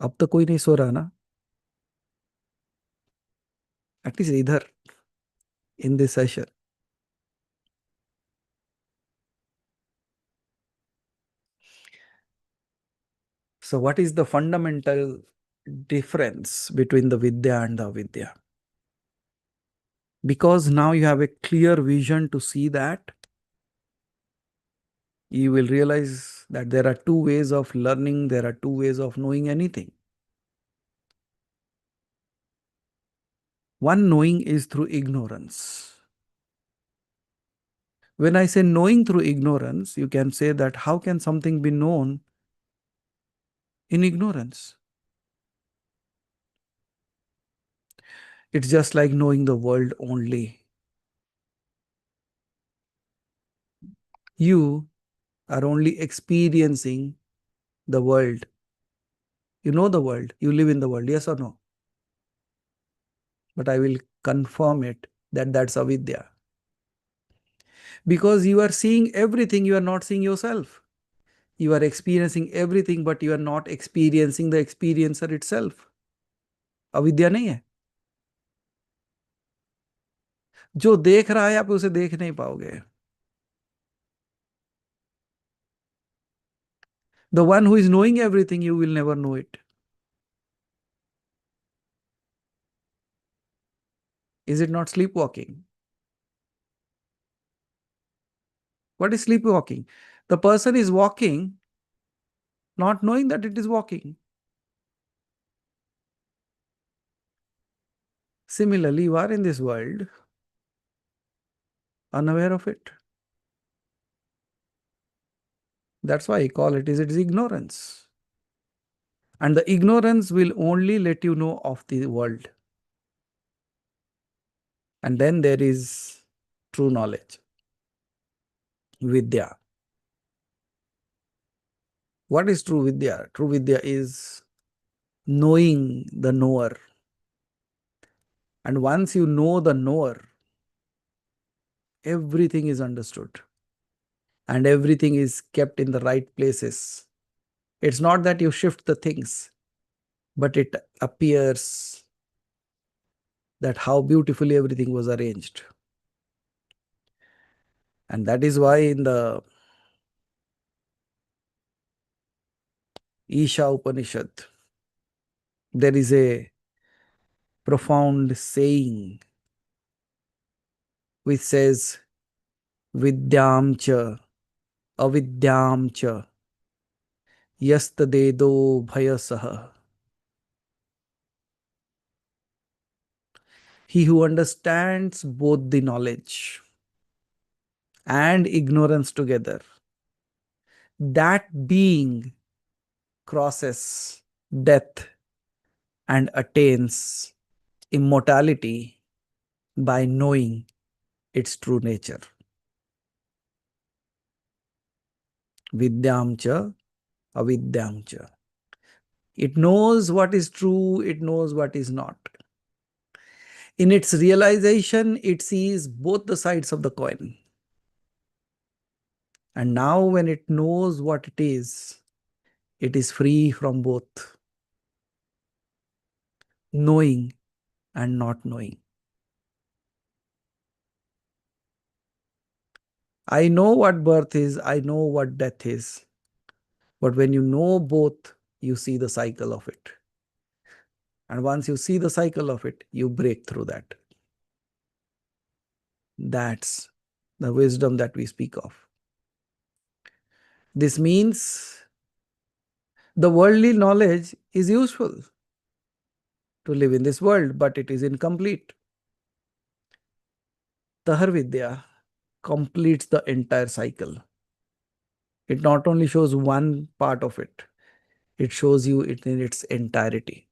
अब तो कोई नहीं सो रहा ना, at least इधर in this session. So what is the fundamental difference between the Vidya and the Avidya? Because now you have a clear vision to see that, you will realize that there are two ways of learning, there are two ways of knowing anything. One knowing is through ignorance. When I say knowing through ignorance, you can say that how can something be known in ignorance? It's just like knowing the world only. You are only experiencing the world. You know the world, you live in the world, yes or no? But I will confirm it that that's avidya. Because you are seeing everything, you are not seeing yourself. You are experiencing everything, but you are not experiencing the experiencer itself. अविद्या नहीं है. जो देख रहा है आप उसे देख नहीं पाओगे. The one who is knowing everything, you will never know it. Is it not sleepwalking? What is sleepwalking? The person is walking, not knowing that it is walking. Similarly, you are in this world, unaware of it. That's why I call it is ignorance. And the ignorance will only let you know of the world. And then there is true knowledge, Vidya. What is true Vidya? True Vidya is knowing the knower. And once you know the knower, everything is understood and everything is kept in the right places. It's not that you shift the things, but it appears that how beautifully everything was arranged. And that is why in the Isha Upanishad, there is a profound saying which says, Vidyam cha, avidyam cha, yastadedo bhayasaha. He who understands both the knowledge and ignorance together, that being crosses death and attains immortality by knowing its true nature. Vidyam cha, avidyam cha. It knows what is true, it knows what is not. In its realization, it sees both the sides of the coin. And now, when it knows what it is free from both knowing and not knowing. I know what birth is, I know what death is. But when you know both, you see the cycle of it. And once you see the cycle of it, you break through that. That's the wisdom that we speak of. This means the worldly knowledge is useful to live in this world, but it is incomplete. Tahar Vidya completes the entire cycle. It not only shows one part of it, it shows you it in its entirety.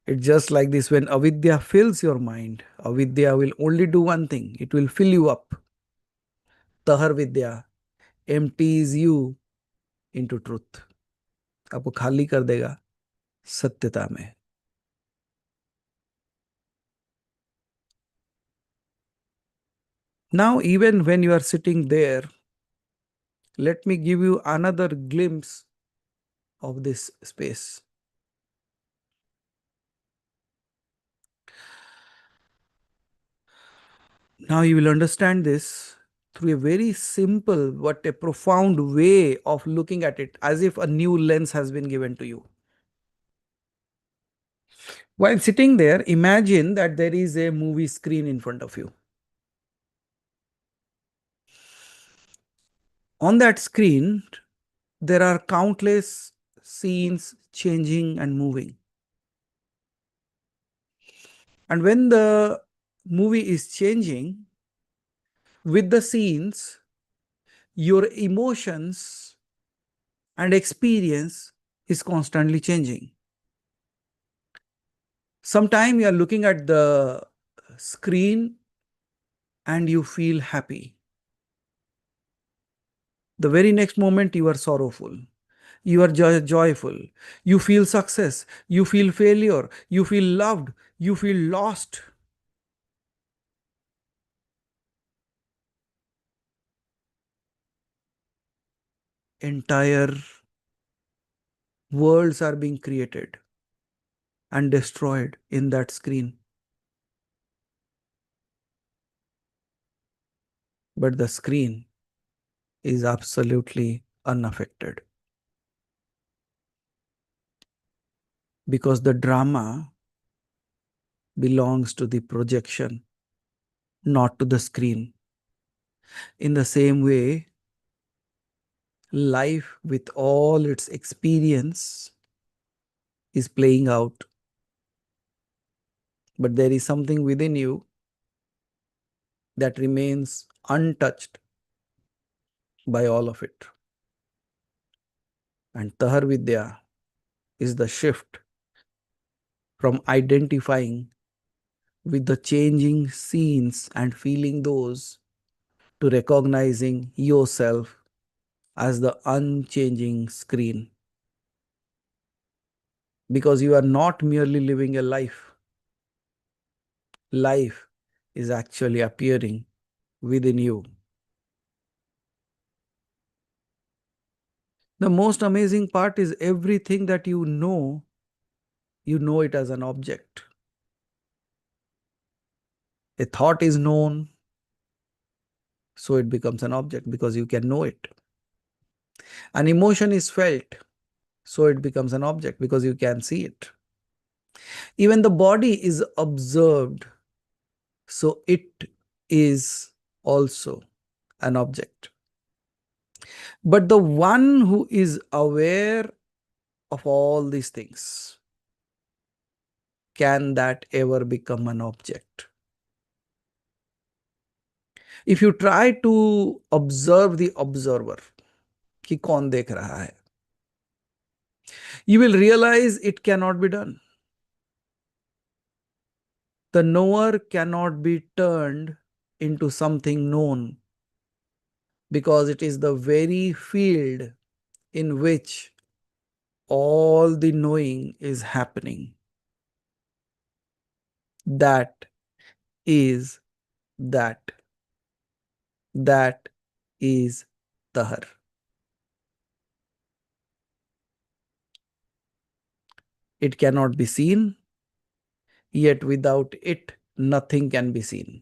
It's just like this: when avidya fills your mind, avidya will only do one thing, it will fill you up. Tahar Vidya empties you into truth. आपको खाली कर देगा सत्यता में. Now, even when you are sitting there, let me give you another glimpse of this space. Now you will understand this through a very simple but a profound way of looking at it, as if a new lens has been given to you. While sitting there, imagine that there is a movie screen in front of you. On that screen, there are countless scenes changing and moving. And when the movie is changing with the scenes, your emotions and experience is constantly changing. Sometimes you are looking at the screen and you feel happy. The very next moment you are sorrowful. You are joyful. You feel success. You feel failure. You feel loved. You feel lost. Entire worlds are being created and destroyed in that screen. But the screen is absolutely unaffected. Because the drama belongs to the projection, not to the screen. In the same way, life with all its experience is playing out. But there is something within you that remains untouched by all of it. And Tahar Vidya is the shift from identifying with the changing scenes and feeling those to recognizing yourself as the unchanging screen. Because you are not merely living a life, life is actually appearing within you. The most amazing part is everything that you know it as an object. A thought is known, so it becomes an object because you can know it. An emotion is felt, so it becomes an object because you can see it. Even the body is observed, so it is also an object. But the one who is aware of all these things, can that ever become an object? If you try to observe the observer, कि कौन देख रहा है, you will realize it cannot be done. The knower cannot be turned into something known because it is the very field in which all the knowing is happening. That is that. That is Tahar. It cannot be seen, yet without it, nothing can be seen.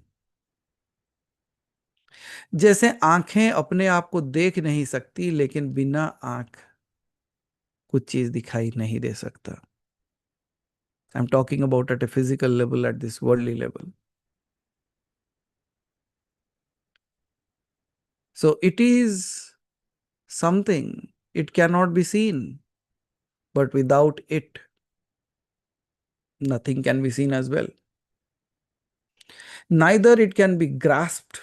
जैसे आंखें अपने आप को देख नहीं सकती, लेकिन बिना आंख कुछ चीज दिखाई नहीं दे सकता. I'm talking about at a physical level, at this worldly level. So it is something, it cannot be seen, but without it, nothing can be seen as well. Neither it can be grasped,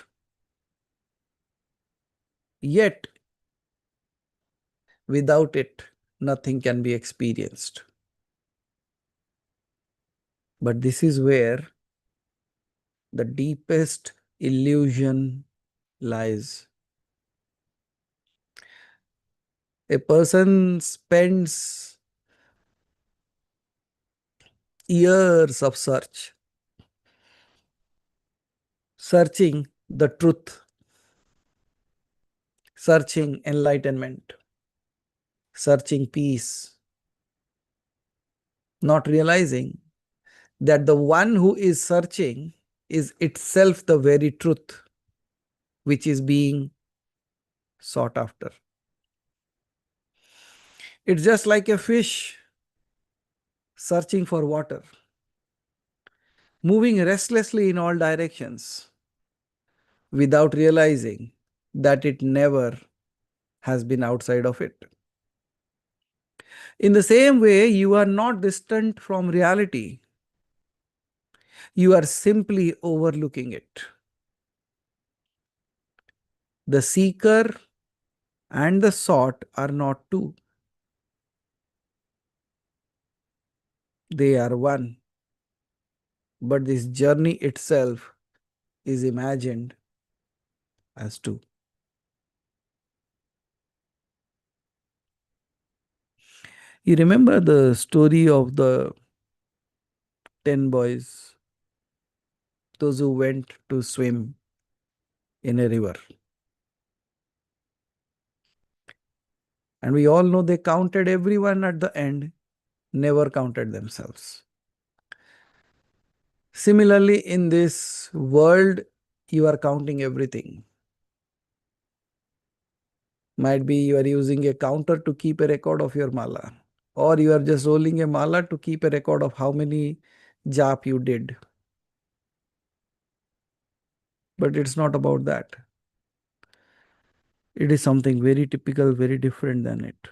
yet without it, nothing can be experienced. But this is where the deepest illusion lies. A person spends years of searching the truth, searching enlightenment, searching peace, not realizing that the one who is searching is itself the very truth which is being sought after. It's just like a fish searching for water, moving restlessly in all directions without realizing that it never has been outside of it. In the same way, you are not distant from reality. You are simply overlooking it. The seeker and the sought are not two. They are one. But this journey itself is imagined as two. You remember the story of the 10 boys, those who went to swim in a river. And we all know they counted everyone at the end, never counted themselves. Similarly, in this world, you are counting everything. Might be you are using a counter to keep a record of your mala, or you are just rolling a mala to keep a record of how many jap you did. But it's not about that. It is something very typical, very different than it.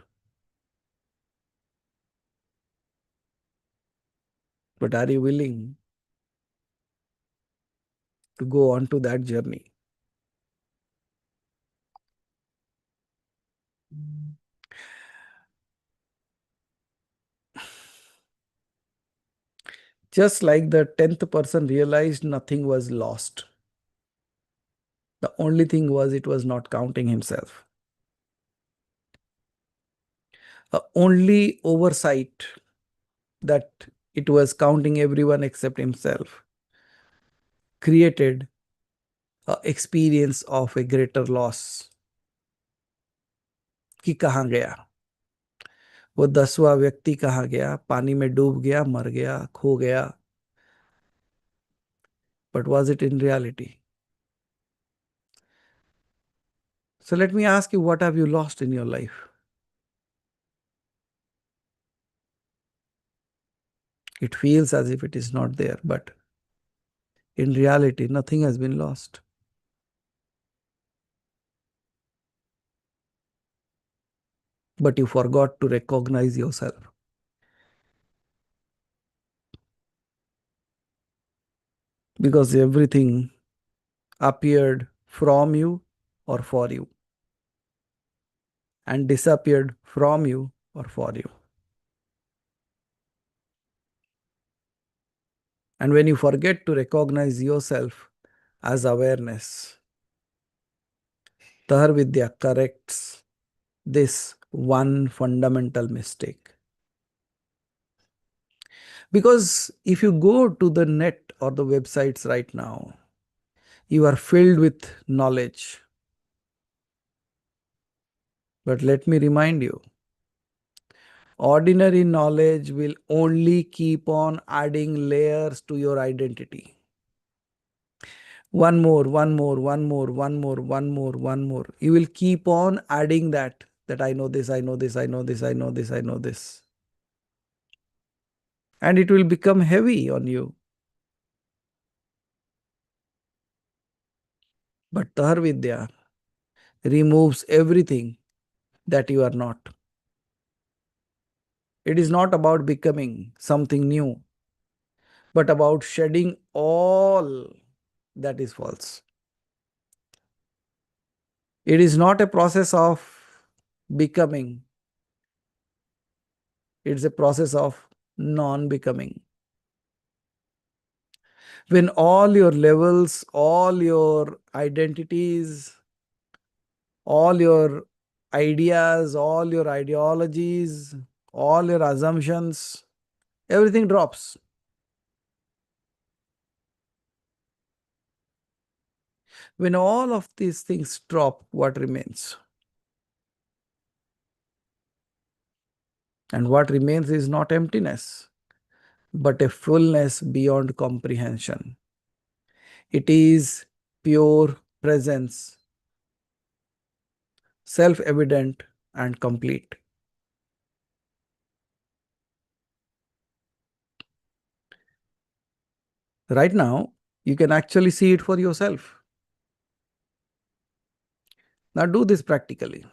But are you willing to go on to that journey. Just like the 10th person realized nothing was lost. The only thing was it was not counting himself. The only oversight that it was counting everyone except himself created a experience of a greater loss. कि कहाँ गया वो 10वां व्यक्ति, कहाँ गया, पानी में डूब गया, मर गया, खो गया. But was it in reality? So let me ask you, what have you lost in your life? It feels as if it is not there, but in reality, nothing has been lost. But you forgot to recognize yourself. Because everything appeared from you or for you, and disappeared from you or for you. And when you forget to recognize yourself as awareness, Tahar Vidya corrects this one fundamental mistake. Because if you go to the net or the websites right now, you are filled with knowledge. But let me remind you, ordinary knowledge will only keep on adding layers to your identity. One more, one more, one more, one more, one more, one more. You will keep on adding that I know this, I know this, I know this, I know this, I know this. And it will become heavy on you. But Tahar Vidya removes everything that you are not. It is not about becoming something new, but about shedding all that is false. It is not a process of becoming, it's a process of non becoming. When all your levels, all your identities, all your ideas, all your ideologies, all your assumptions, everything drops. When all of these things drop, what remains? And what remains is not emptiness, but a fullness beyond comprehension. It is pure presence, self evident and complete. Right now, you can actually see it for yourself. Now, do this practically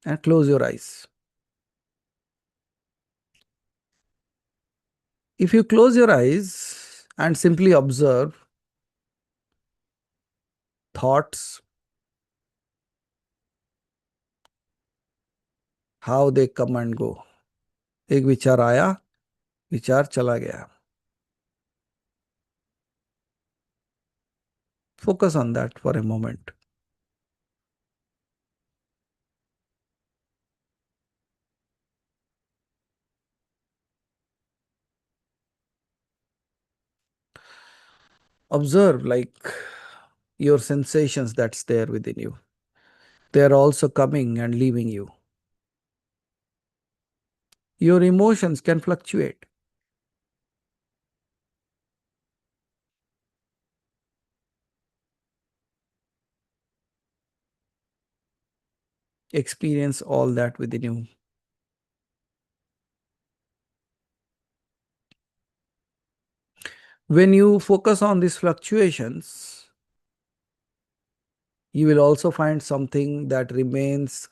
and close your eyes. If you close your eyes and simply observe thoughts, how they come and go. एक विचार आया, विचार चला गया. Focus on that for a moment. Observe like your sensations that's there within you. They are also coming and leaving you. Your emotions can fluctuate. Experience all that within you. When you focus on these fluctuations, you will also find something that remains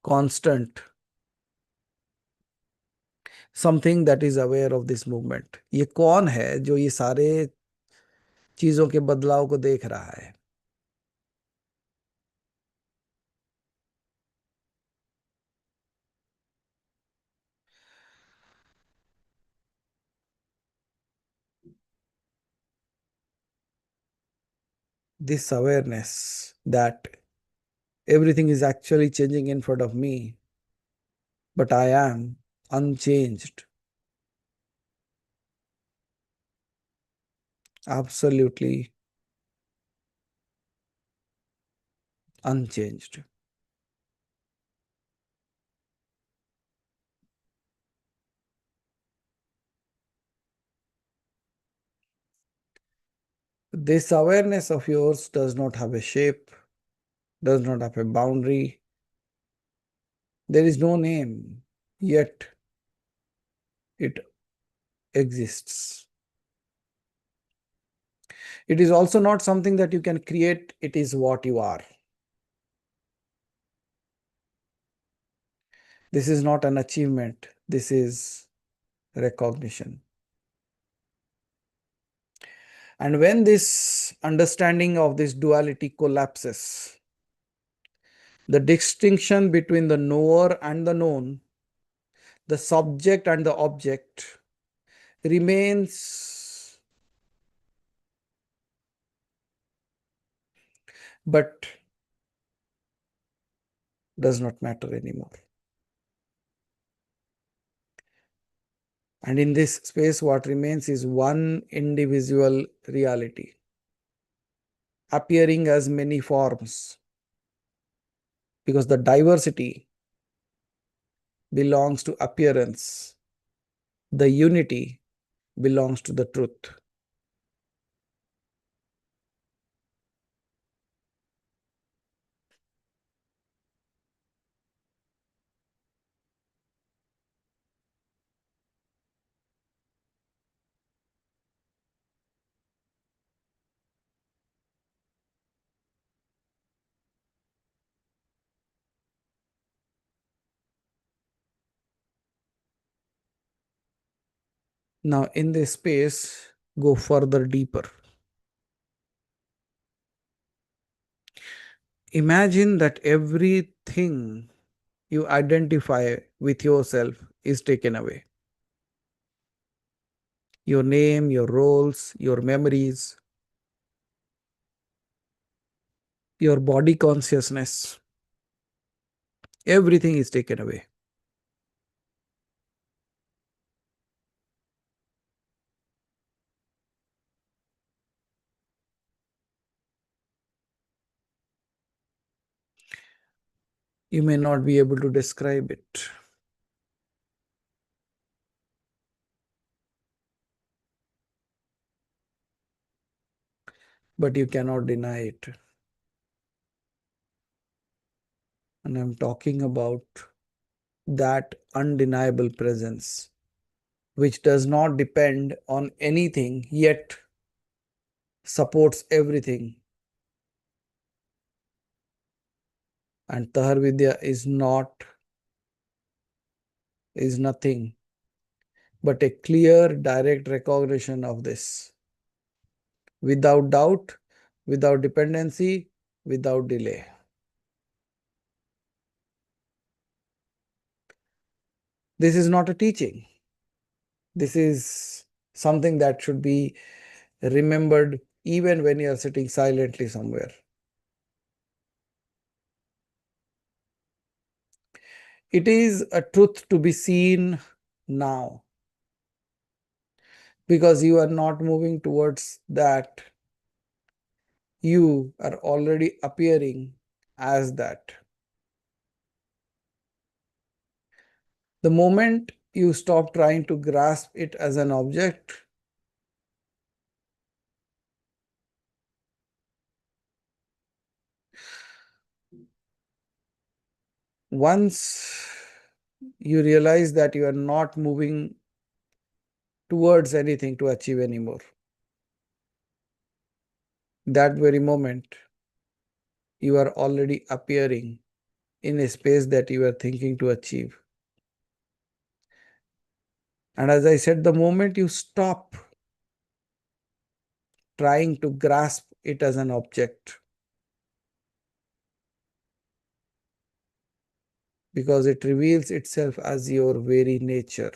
constant, something that is aware of this movement. ये कौन है जो ये सारे चीजों के बदलाव को देख रहा है। This awareness that everything is actually changing in front of me, but I am unchanged, absolutely unchanged. This awareness of yours does not have a shape, does not have a boundary. There is no name, yet it exists. It is also not something that you can create, it is what you are. This is not an achievement, this is recognition. And when this understanding of this duality collapses, the distinction between the knower and the known, the subject and the object, remains, but does not matter anymore. And in this space, what remains is one individual reality, appearing as many forms, because the diversity belongs to appearance, the unity belongs to the truth. Now, in this space, go further deeper. Imagine that everything you identify with yourself is taken away. Your name, your roles, your memories, your body consciousness, everything is taken away. You may not be able to describe it, but you cannot deny it. And I'm talking about that undeniable presence, which does not depend on anything, yet supports everything. And Tahar Vidya is nothing but a clear, direct recognition of this, without doubt, without dependency, without delay. This is not a teaching. This is something that should be remembered even when you are sitting silently somewhere. It is a truth to be seen now, because you are not moving towards that. You are already appearing as that. The moment you stop trying to grasp it as an object, once you realize that you are not moving towards anything to achieve anymore, that very moment you are already appearing in a space that you are thinking to achieve. And as I said, the moment you stop trying to grasp it as an object, because it reveals itself as your very nature.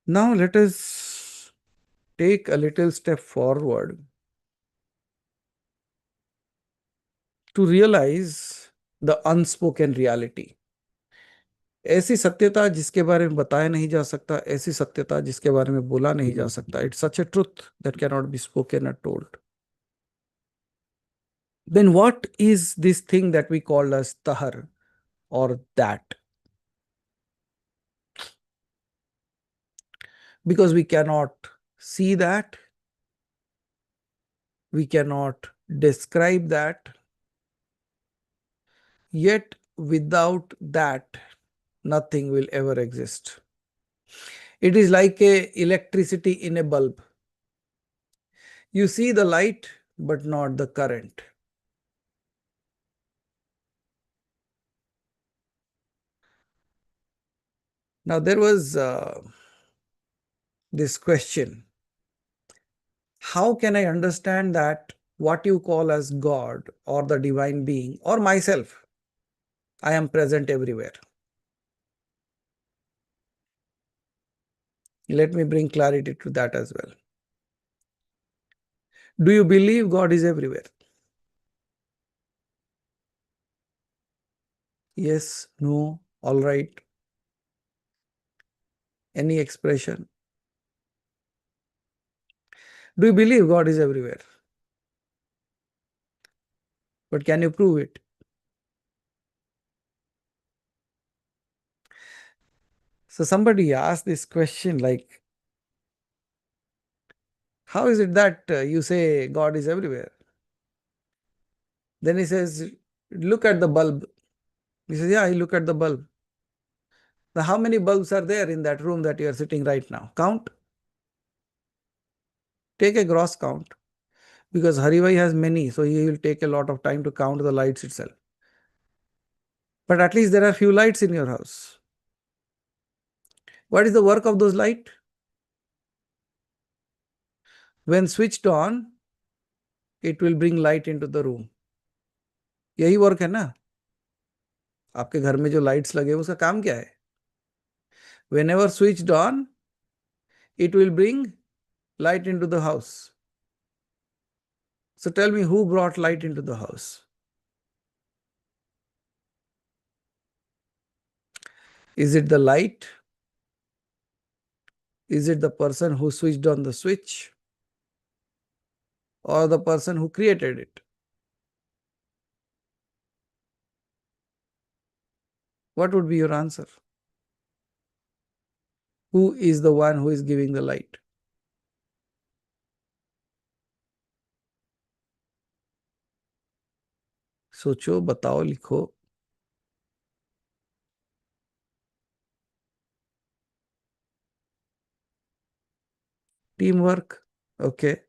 Now let us take a little step forward to realize the unspoken reality. ऐसी सत्यता जिसके बारे में बताया नहीं जा सकता, ऐसी सत्यता जिसके बारे में बोला नहीं जा सकता. It's such a truth that cannot be spoken or told. Then what is this thing that we call as Tahar, or that? Because we cannot see that, we cannot describe that, yet without that, nothing will ever exist. It is like a electricity in a bulb. You see the light, but not the current. Now, there was this question: how can I understand that what you call as God or the divine being or myself, I am present everywhere? Let me bring clarity to that as well. Do you believe God is everywhere? Yes, no, all right. Any expression? Do you believe God is everywhere? But can you prove it? So somebody asked this question like, how is it that you say God is everywhere? Then he says, look at the bulb. He says, yeah, I look at the bulb. Now, how many bulbs are there in that room that you are sitting right now? Count. Take a gross count. Because Haribhai has many, so he will take a lot of time to count the lights itself. But at least there are few lights in your house. What is the work of those lights? When switched on, it will bring light into the room. यही work है ना. आपके घर में जो lights लगे उसका काम क्या है? Whenever switched on, it will bring light into the house. So tell me, who brought light into the house? Is it the light? Is it the person who switched on the switch? Or the person who created it? What would be your answer? Who is the one who is giving the light? सोचो, बताओ, लिखो. Teamwork. Okay.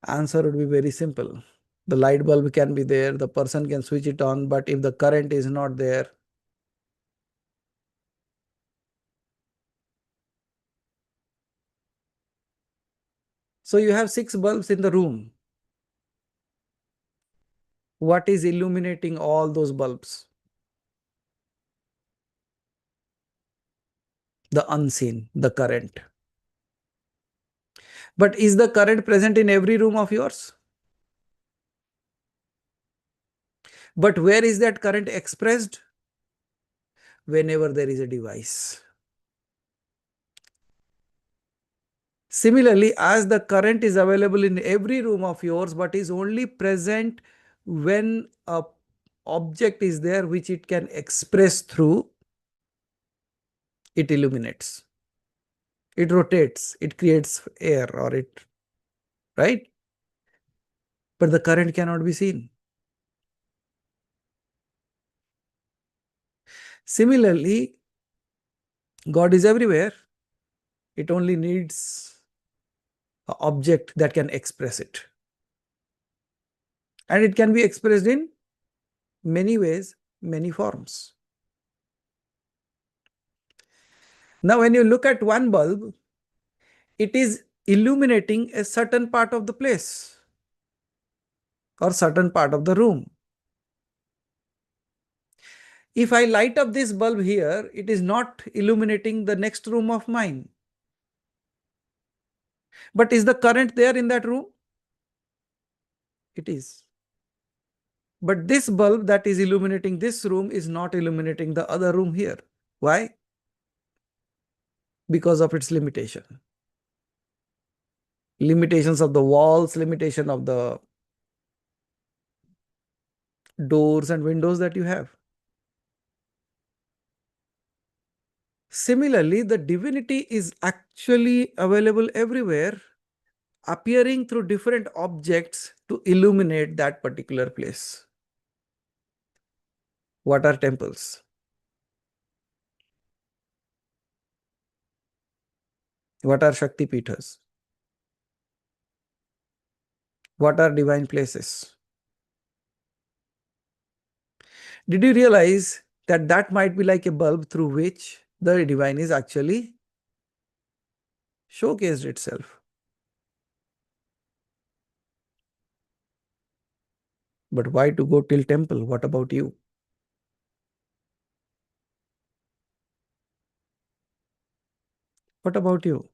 Answer would be very simple. The light bulb can be there, the person can switch it on, but if the current is not there, so you have 6 bulbs in the room. What is illuminating all those bulbs? The unseen, the current. But is the current present in every room of yours? But where is that current expressed? Whenever there is a device. Similarly, as the current is available in every room of yours, but is only present when a object is there which it can express through, it illuminates, it rotates, it creates air, or it, right? But the current cannot be seen. Similarly, God is everywhere. It only needs object that can express it. And it can be expressed in many ways, many forms. Now, when you look at one bulb, it is illuminating a certain part of the place or certain part of the room. If I light up this bulb here, it is not illuminating the next room of mine. But is the current there in that room? It is. But this bulb that is illuminating this room is not illuminating the other room here. Why? Because of its limitation. Limitations of the walls, limitation of the doors and windows that you have. Similarly, the divinity is actually available everywhere, appearing through different objects to illuminate that particular place. What are temples? What are Shakti Pithas? What are divine places? Did you realize that that might be like a bulb through which the divine is actually showcased itself? But why to go till temple? What about you? What about you?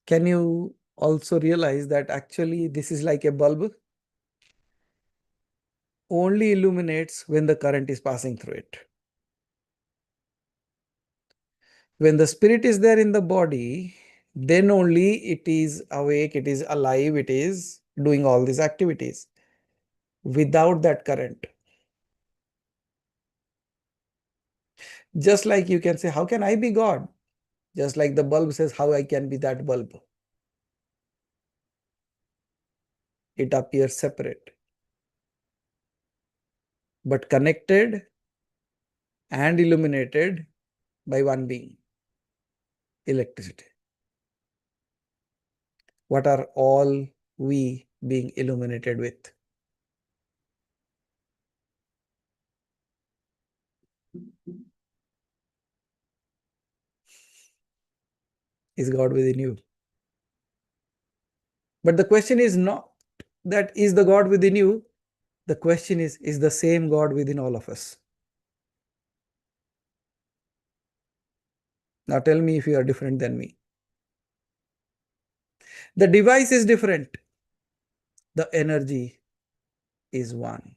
Can you also realize that actually this is like a bulb? Only illuminates when the current is passing through it. When the spirit is there in the body, then only it is awake, it is alive, it is doing all these activities. Without that current, just like you can say, how can I be God? Just like the bulb says, how I can be that bulb? It appears separate, but connected and illuminated by one being, electricity. What are all we being illuminated with? Is God within you? But the question is not that is the God within you. The question is the same God within all of us? Now tell me if you are different than me. The device is different. The energy is one.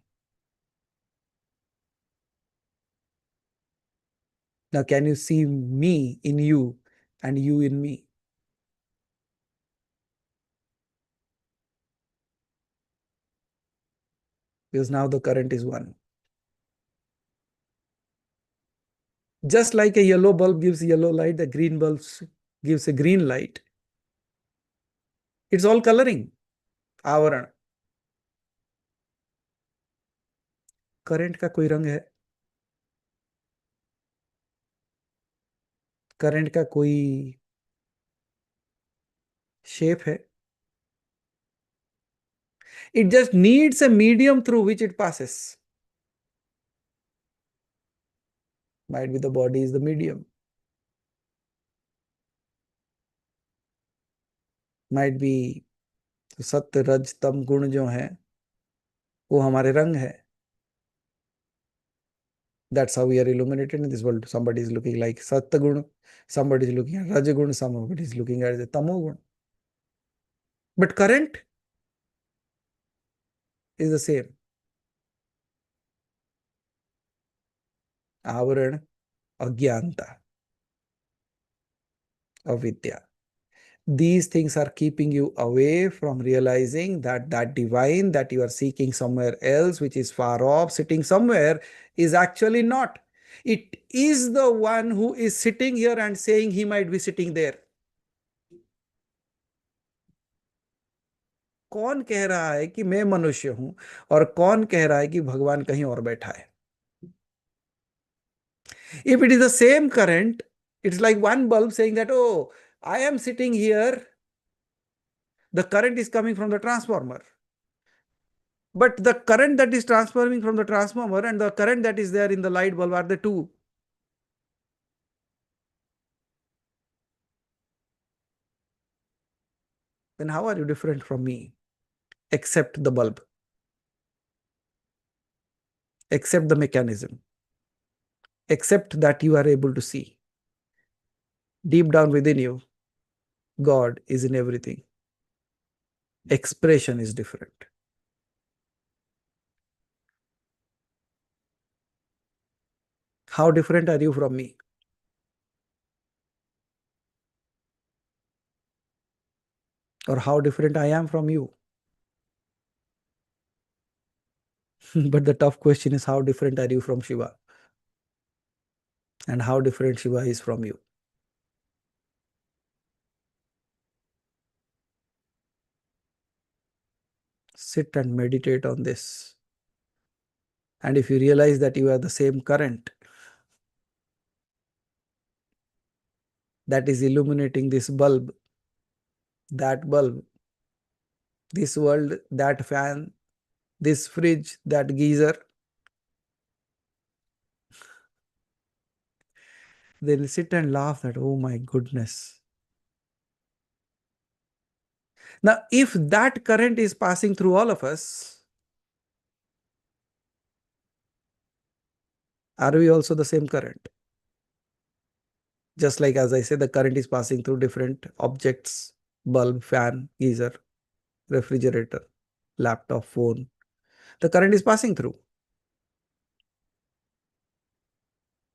Now can you see me in you and you in me? Because now the current is one. Just like a yellow bulb gives yellow light, the green bulb gives a green light. It's all coloring, आवरण. Current का कोई रंग है? Current का कोई shape है? It just needs a medium through which it passes. Might be the body is the medium. Might be सत्य रज तम गुण जो है वो हमारे रंग है. That's how we are illuminated in this world. Somebody is looking like Satya Gun, somebody is looking at Raja Gun, somebody is looking at the Tamo Gun. But current is the same. Avaran, Agyanta, Avidya. These things are keeping you away from realizing that that divine that you are seeking somewhere else, which is far off, sitting somewhere, is actually not. It is the one who is sitting here and saying he might be sitting there. कौन कह रहा है कि मैं मनुष्य हूं और कौन कह रहा है कि भगवान कहीं और बैठा है? If it is the same current, It's like one bulb saying that, oh, I am sitting here, the current is coming from the transformer. But the current that is transforming from the transformer and the current that is there in the light bulb are the two. Then how are you different from me? Except the bulb, except the mechanism, except that you are able to see. Deep down within you, God is in everything. Expression is different. How different are you from me? Or how different I am from you? But the tough question is, how different are you from Shiva? And how different Shiva is from you? Sit and meditate on this. And if you realize that you are the same current that is illuminating this bulb, that bulb, this world, that fan, this fridge, that geyser, they'll sit and laugh that, oh my goodness. Now, if that current is passing through all of us, are we also the same current? Just like, as I said, the current is passing through different objects, bulb, fan, geyser, refrigerator, laptop, phone. The current is passing through.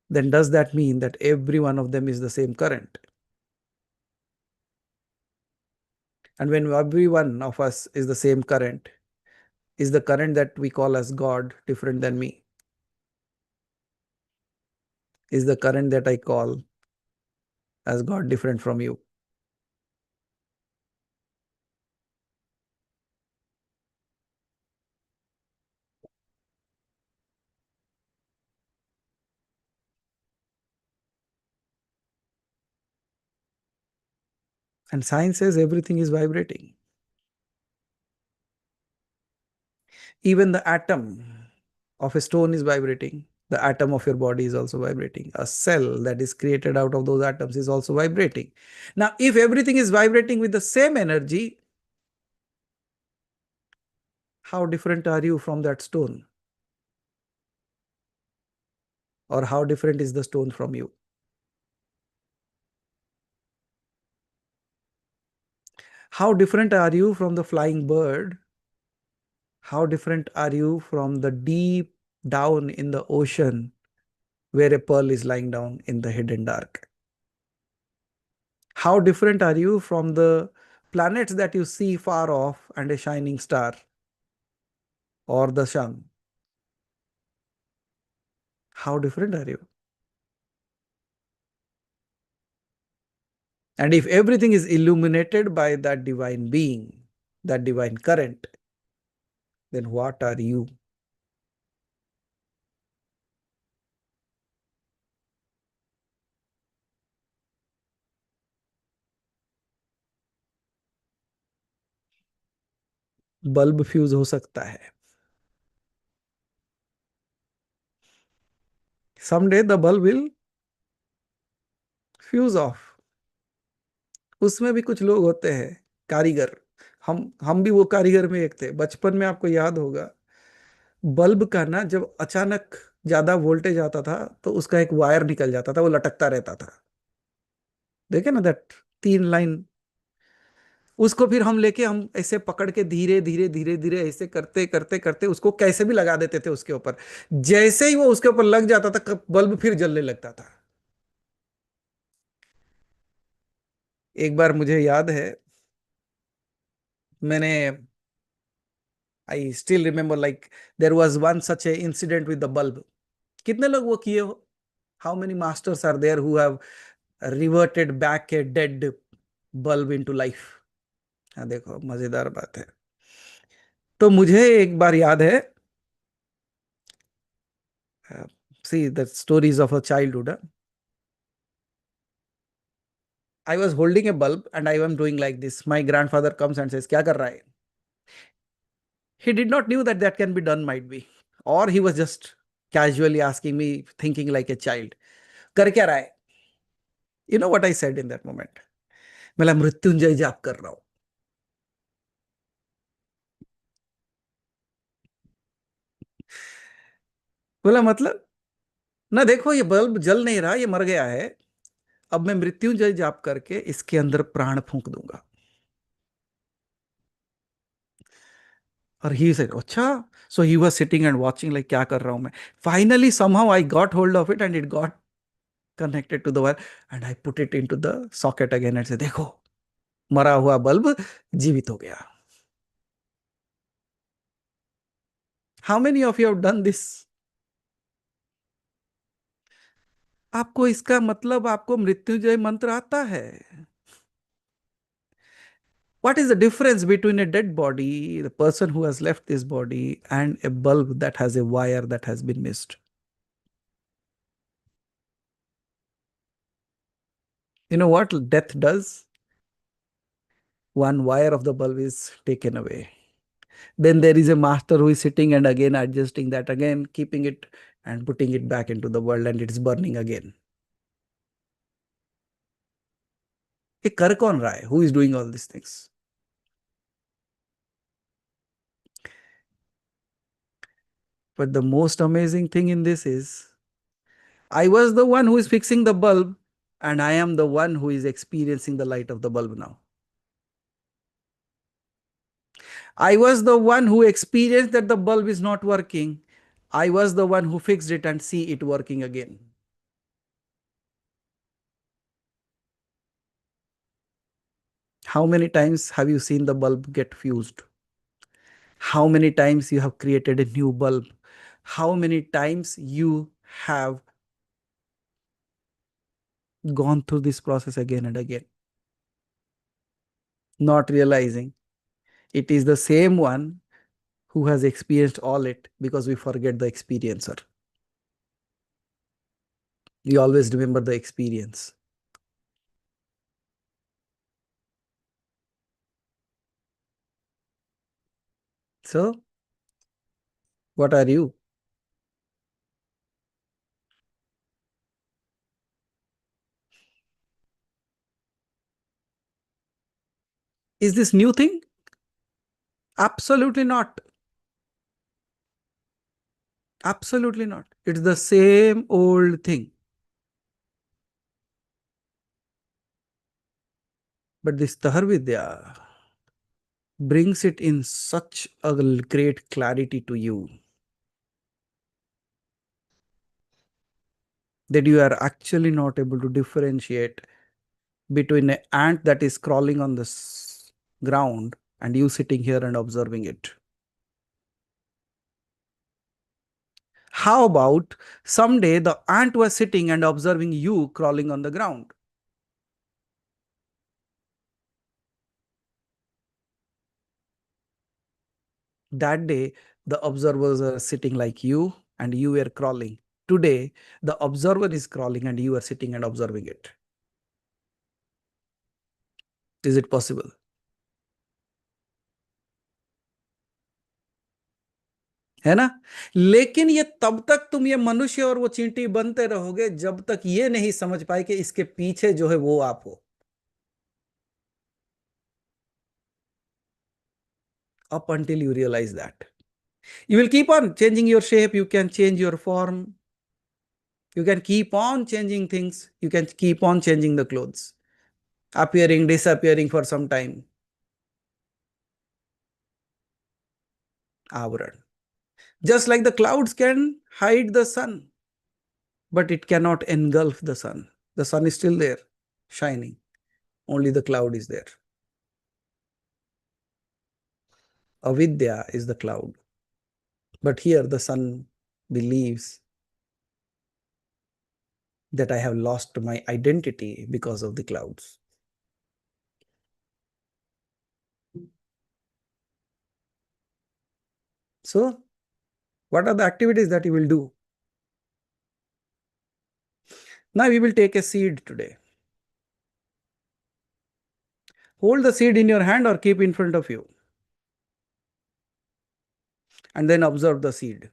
Then does that mean that every one of them is the same current? And when every one of us is the same current, is the current that we call as God different than me? Is the current that I call as God different from you? And science says everything is vibrating. Even the atom of a stone is vibrating. The atom of your body is also vibrating. A cell that is created out of those atoms is also vibrating. Now, if everything is vibrating with the same energy, how different are you from that stone? Or how different is the stone from you? How different are you from the flying bird? How different are you from the deep down in the ocean where a pearl is lying down in the hidden dark? How different are you from the planets that you see far off and a shining star or the sun? How different are you? And if everything is illuminated by that divine being, that divine current, then what are you? Bulb fuse हो सकता है. Someday the bulb will fuse off. उसमें भी कुछ लोग होते हैं कारीगर. हम भी वो कारीगर में एक थे. बचपन में आपको याद होगा, बल्ब का ना जब अचानक ज्यादा वोल्टेज आता था तो उसका एक वायर निकल जाता था, वो लटकता रहता था. देखे ना दैट 3 लाइन. उसको फिर हम लेके हम ऐसे पकड़ के धीरे धीरे धीरे धीरे ऐसे करते करते करते उसको कैसे भी लगा देते थे उसके ऊपर. जैसे ही वो उसके ऊपर लग जाता था, बल्ब फिर जलने लगता था. एक बार मुझे याद है, मैंने I still remember like there was one such a incident with the bulb. कितने लोग वो किए हो? How many masters are there who have reverted back a dead bulb into life? हाँ, देखो मजेदार बात है. तो मुझे एक बार याद है, see the stories of a childhood. I was holding a bulb and I am doing like this. My grandfather comes and says, "Kya kar raha hai?" He did not knew that that can be done, might be. Or he was just casually asking me, thinking like a child. "Kar kya raha hai?" You know what I said in that moment? "मैं मृत्युंजय जाप कर रहा हूं." बोला मतलब, ना देखो ये बल्ब जल नहीं रहा, ये मर गया है। अब मैं मृत्युंजय जाप करके इसके अंदर प्राण फूंक दूंगा। और ही सेड, अच्छा। So he was sitting and watching like क्या कर रहा हूं मैं। Finally somehow I got hold of it and it got connected to the wire and I put it into the socket again and say, देखो मरा हुआ bulb जीवित हो गया। How many of you have done this? आपको इसका मतलब, आपको मृत्युंजय मंत्र आता है? What is the difference between a dead body, the person who has left this body, and a bulb that has a wire that has been missed? You know what death does? One wire of the bulb is taken away. Then there is a master who is sitting and again adjusting that, again keeping it and putting it back into the world, and it's burning again. ये कर कौन रहा है? Who is doing all these things? But the most amazing thing in this is, I was the one who is fixing the bulb, and I am the one who is experiencing the light of the bulb now. I was the one who experienced that the bulb is not working. I was the one who fixed it and see it working again. How many times have you seen the bulb get fused? How many times you have created a new bulb? How many times you have gone through this process again and again, not realizing it is the same one who has experienced all it, because we forget the experiencer. We always remember the experience. So, what are you? Is this new thing? Absolutely not. Absolutely not. It's the same old thing. But this Tahar Vidya brings it in such a great clarity to you that you are actually not able to differentiate between an ant that is crawling on the ground and you sitting here and observing it. How about someday the ant was sitting and observing you crawling on the ground? That day, the observers are sitting like you and you were crawling. Today, the observer is crawling and you are sitting and observing it. Is it possible? है ना? लेकिन ये तब तक तुम ये मनुष्य और वो चींटी बनते रहोगे जब तक ये नहीं समझ पाए कि इसके पीछे जो है वो आप हो. Up until you realize that. You will keep on changing your shape, you can change your form, you can keep on changing things, you can keep on changing the clothes, appearing, disappearing for some time. Avran. Just like the clouds can hide the sun, but it cannot engulf the sun. The sun is still there, shining. Only the cloud is there. Avidya is the cloud. But here the sun believes that I have lost my identity because of the clouds. So, what are the activities that you will do? Now we will take a seed today. Hold the seed in your hand or keep in front of you. And then observe the seed.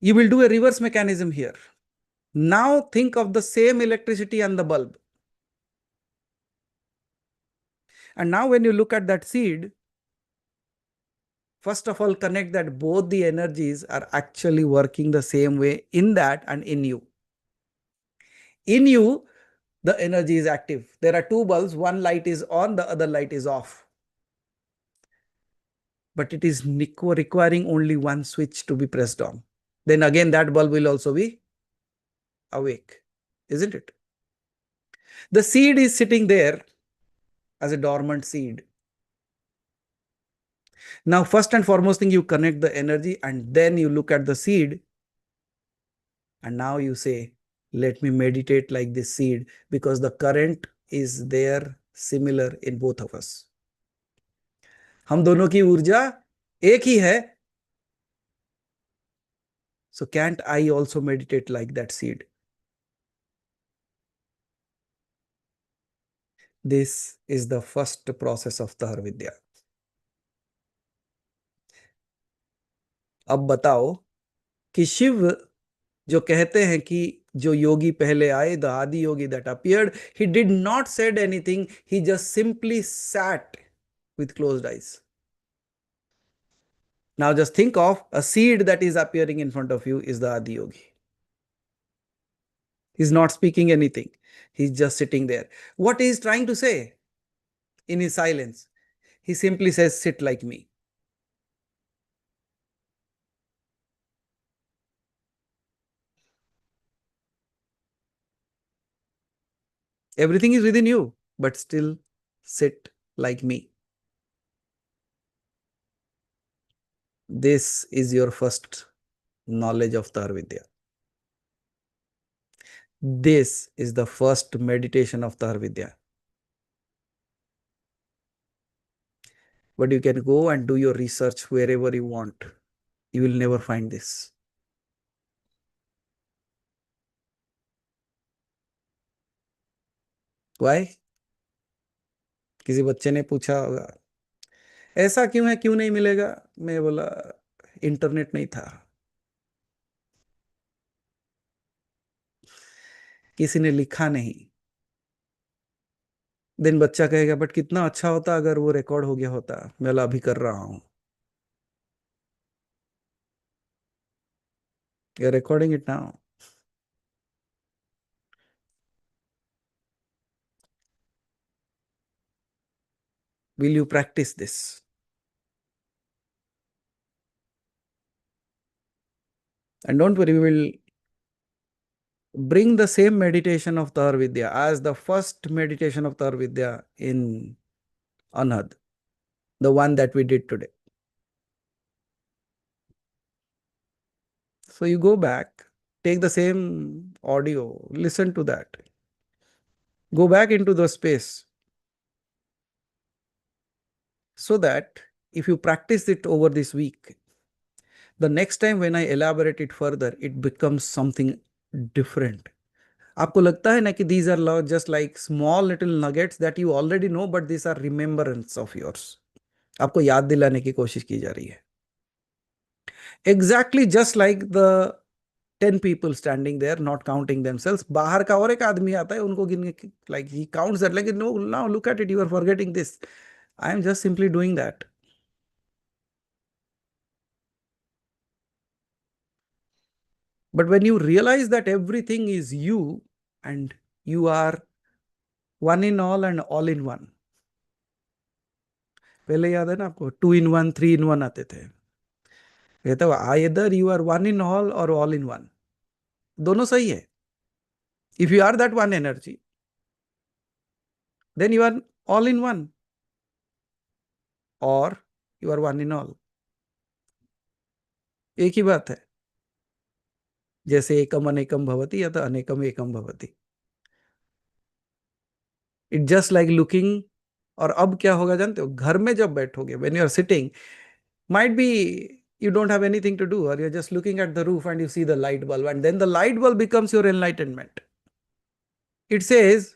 You will do a reverse mechanism here. Now think of the same electricity and the bulb. And now when you look at that seed, first of all, connect that both the energies are actually working the same way in that and in you. In you, the energy is active. There are two bulbs, one light is on, the other light is off. But it is requiring only one switch to be pressed on. Then again, that bulb will also be awake, isn't it? The seed is sitting there as a dormant seed. Now, first and foremost thing, you connect the energy and then you look at the seed. And now you say, let me meditate like this seed, because the current is there similar in both of us. हम दोनों की ऊर्जा एक ही है. So can't I also meditate like that seed? This is the first process of Tahar Vidya. अब बताओ कि शिव जो कहते हैं कि जो योगी पहले आए, the Adi Yogi that appeared, he did not said anything, he just simply sat with closed eyes. Now just think of a seed that is appearing in front of you is the Adi Yogi. He's not speaking anything. He's just sitting there. What he is trying to say in his silence? He simply says, sit like me. Everything is within you, but still sit like me. This is your first knowledge of Tahar Vidya. This is the first meditation of Tahar Vidya. But you can go and do your research wherever you want. You will never find this. Why? किसी बच्चे ने पूछा होगा ऐसा क्यों है, क्यों नहीं मिलेगा? मैं बोला इंटरनेट नहीं था, किसी ने लिखा नहीं. देन बच्चा कहेगा बट कितना अच्छा होता अगर वो रिकॉर्ड हो गया होता. मैं बोला अभी कर रहा हूं. You are recording it now. Will you practice this? And don't worry, we will bring the same meditation of Tahar Vidya as the first meditation of Tahar Vidya in Anhad, the one that we did today. So you go back, take the same audio, listen to that. Go back into the space so that if you practice it over this week, the next time when I elaborate it further, it becomes something different. आपको लगता है ना कि these are just like small little nuggets that you already know, but these are remembrance of yours. आपको याद दिलाने की कोशिश की जा रही है. Exactly just like the 10 people standing there, not counting themselves. बाहर का और एक आदमी आता है, उनको गिनने की, like he counts that, like no, now look at it, you are forgetting this. I am just simply doing that. But when you realize that everything is you and you are one in all and all in one. पहले याद है ना आपको 2 in 1, 3 in 1 आते थे. कहता हुआ either you are one in all in one. दोनों सही है. If you are that one energy, then you are all in one, or you are one in all. एक ही बात है. जैसे एकम अनेकम भवति या तो अनेकम एकम भवति. It just like looking. और अब क्या होगा जानते हो? घर में जब बैठोगे, when you are sitting, might be you don't have anything to do, or you're just looking at the roof and you see the light bulb, and then the light bulb becomes your enlightenment. It says,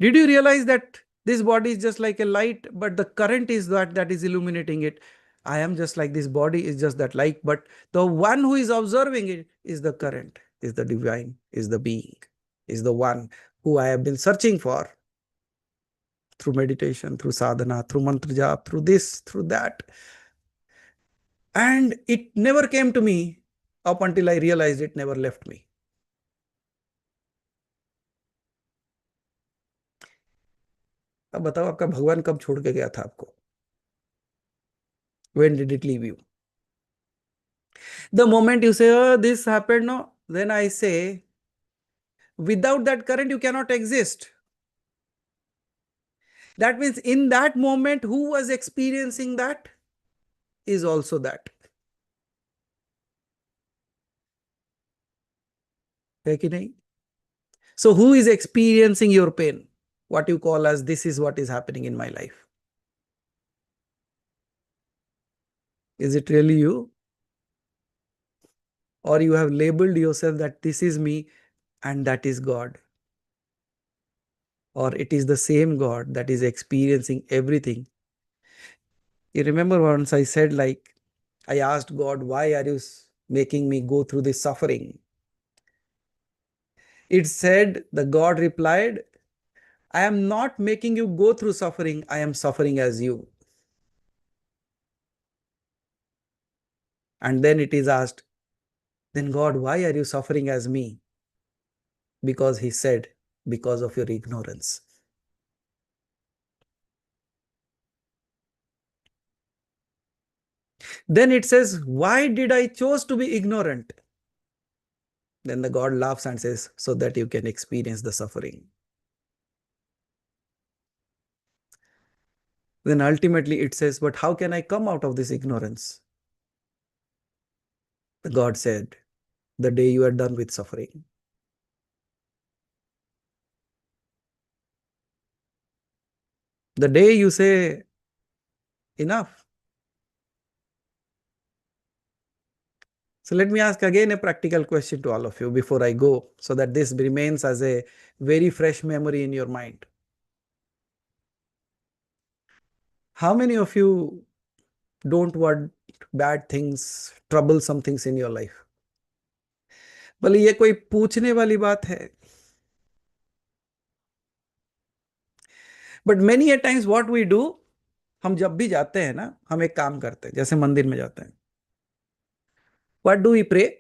did you realize that this body is just like a light, but the current is that is illuminating it? I am just like this body is just that light, but the one who is observing it is the current, is the divine, is the being, is the one who I have been searching for through meditation, through sadhana, through mantra jap, through this, through that. And it never came to me up until I realized it never left me. अब बताओ आपका भगवान कब छोड़ के गया था आपको? When did it leave you? The moment you say, oh, this happened, no, then I say, without that current, you cannot exist. That means in that moment, who was experiencing that is also that. है कि नहीं? So who is experiencing your pain? What you call as this is what is happening in my life. Is it really you? Or you have labeled yourself that this is me and that is God? Or it is the same God that is experiencing everything. You remember once I said, like, I asked God, why are you making me go through this suffering? It said, the God replied, I am not making you go through suffering. I am suffering as you. And then it is asked, then God, why are you suffering as me? Because he said, because of your ignorance. Then it says, why did I choose to be ignorant? Then the God laughs and says, so that you can experience the suffering. Then ultimately it says, but how can I come out of this ignorance? The God said, the day you are done with suffering. The day you say, enough. So let me ask again a practical question to all of you before I go, so that this remains as a very fresh memory in your mind. How many of you don't want bad things, troublesome things in your life? भले ये कोई पूछने वाली बात है. But many a times what we do, हम जब भी जाते हैं ना, हम एक काम करते हैं, जैसे मंदिर में जाते हैं. What do we pray?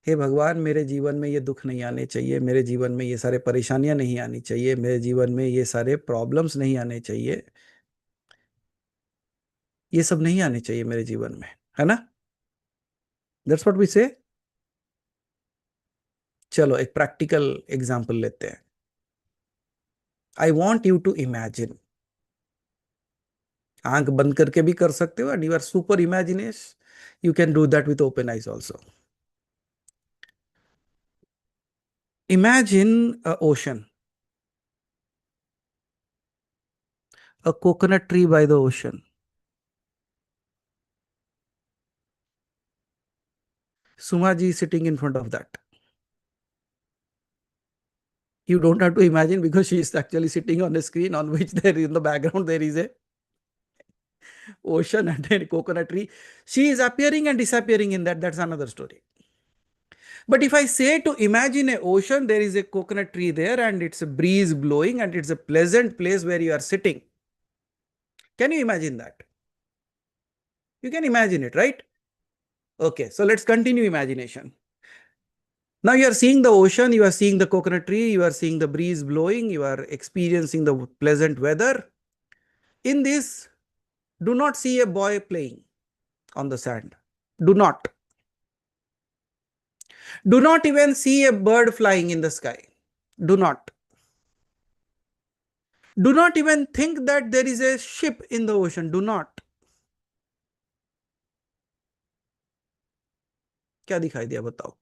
हे भगवान, मेरे जीवन में ये दुख नहीं आने चाहिए, मेरे जीवन में ये सारे परेशानियां नहीं आनी चाहिए, मेरे जीवन में ये सारे प्रॉब्लम्स नहीं आने चाहिए, ये सब नहीं आने चाहिए मेरे जीवन में, है ना? दैट्स व्हाट वी से. चलो एक प्रैक्टिकल एग्जांपल लेते हैं. I want you to imagine. आंख बंद करके भी कर सकते हो, and you are super imaginers, you can do that with open eyes also. Imagine a ocean, a coconut tree by the ocean. Sumaji is sitting in front of that. You don't have to imagine, because she is actually sitting on a screen on which there in the background there is a ocean and a coconut tree. She is appearing and disappearing in that. That's another story. But if I say to imagine a ocean, there is a coconut tree there and it's a breeze blowing and it's a pleasant place where you are sitting. Can you imagine that? You can imagine it, right? Okay, so let's continue imagination. Now you are seeing the ocean, you are seeing the coconut tree, you are seeing the breeze blowing, you are experiencing the pleasant weather. In this, do not see a boy playing on the sand. Do not. Do not even see a bird flying in the sky. Do not. Do not even think that there is a ship in the ocean. Do not. क्या दिखाई दिया बताओ?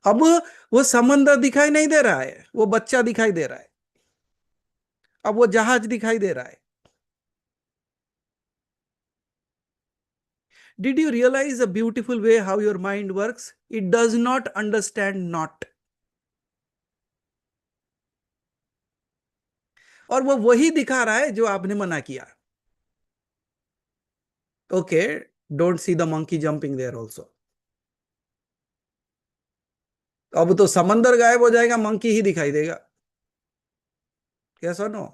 अब वो समंदर दिखाई नहीं दे रहा है, वो बच्चा दिखाई दे रहा है. अब वो जहाज दिखाई दे रहा है. Did you realize a beautiful way how your mind works? It does not understand not. और वो वही दिखा रहा है जो आपने मना किया. Okay, don't see the monkey jumping there also. अब तो समंदर गायब हो जाएगा, मंकी ही दिखाई देगा. कैसा नो?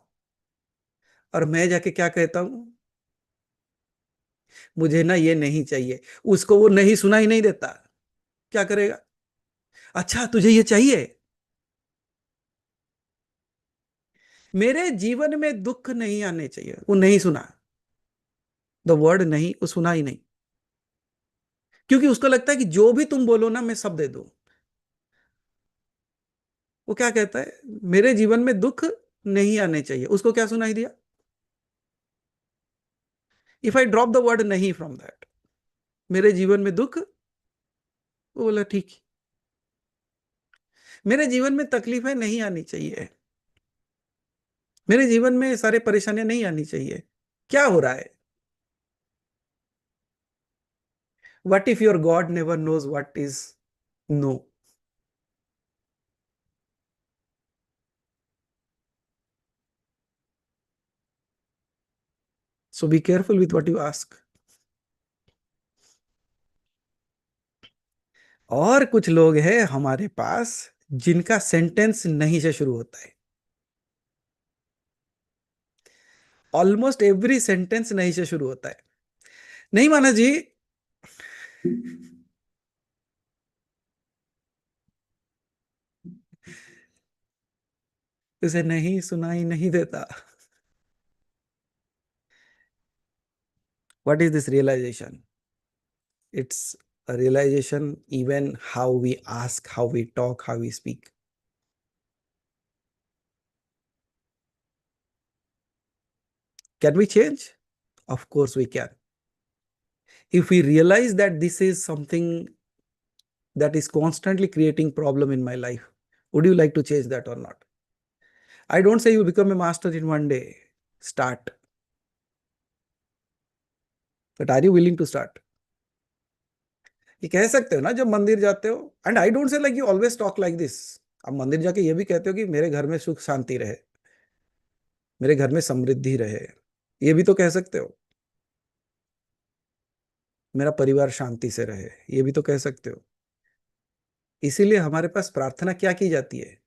और मैं जाके क्या कहता हूं? मुझे ना ये नहीं चाहिए. उसको वो नहीं सुना ही नहीं देता. क्या करेगा? अच्छा तुझे ये चाहिए? मेरे जीवन में दुख नहीं आने चाहिए. वो नहीं सुना. द वर्ड नहीं, वो सुना ही नहीं. क्योंकि उसको लगता है कि जो भी तुम बोलो ना मैं सब दे दूं. वो क्या कहता है? मेरे जीवन में दुख नहीं आने चाहिए. उसको क्या सुनाई दिया? If I drop the word नहीं फ्रॉम दैट, मेरे जीवन में दुख, वो बोला ठीक. मेरे जीवन में तकलीफें नहीं आनी चाहिए. मेरे जीवन में सारे परेशानियां नहीं आनी चाहिए. क्या हो रहा है? What if your god never knows what is no? So be careful with what you ask. और कुछ लोग हैं हमारे पास जिनका सेंटेंस नहीं से शुरू होता है. ऑलमोस्ट एवरी सेंटेंस नहीं से शुरू होता है. नहीं माना जी. उसे नहीं सुनाई नहीं देता. What is this realization? It's a realization even how we ask, how we talk, how we speak. Can we change? Of course we can. If we realize that this is something that is constantly creating problem in my life, would you like to change that or not? I don't say you become a master in one day. Start. But are you willing to start? ये कह सकते हो ना जब मंदिर जाते हो. And I don't say like you always talk like this. अब मंदिर जाके ये भी कहते हो कि मेरे घर में सुख शांति रहे, मेरे घर में समृद्धि रहे. ये भी तो कह सकते हो. मेरा परिवार शांति से रहे, ये भी तो कह सकते हो. इसीलिए हमारे पास प्रार्थना क्या की जाती है?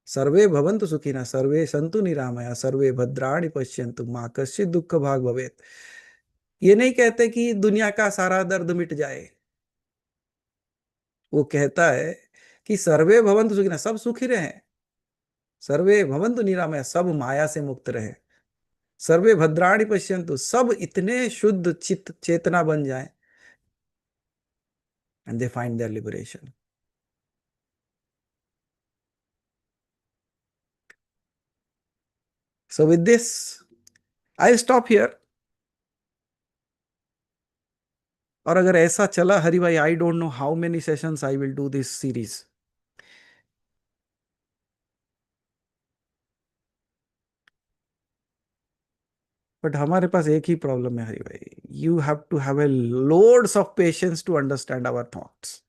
सर्वे भवन्तु सुखिनः, सर्वे सन्तु निरामया, सर्वे भद्राणि पश्यन्तु, मां कश्चित् दुःख भाग् भवेत्. ये नहीं कहते कि दुनिया का सारा दर्द मिट जाए. वो कहता है कि सर्वे भवन्तु सुखिनः, सब सुखी रहे. सर्वे भवन्तु निरामया, सब माया से मुक्त रहे. सर्वे भद्राणि पश्यन्तु, सब इतने शुद्ध चित्त चेतना बन जाए. And they find their liberation. So with this, I stop here. और अगर ऐसा चला Hari bhai, I don't know how many sessions I will do this series. But हमारे पास एक ही प्रॉब्लम है Hari bhai. You have to have a loads of patience to understand our thoughts.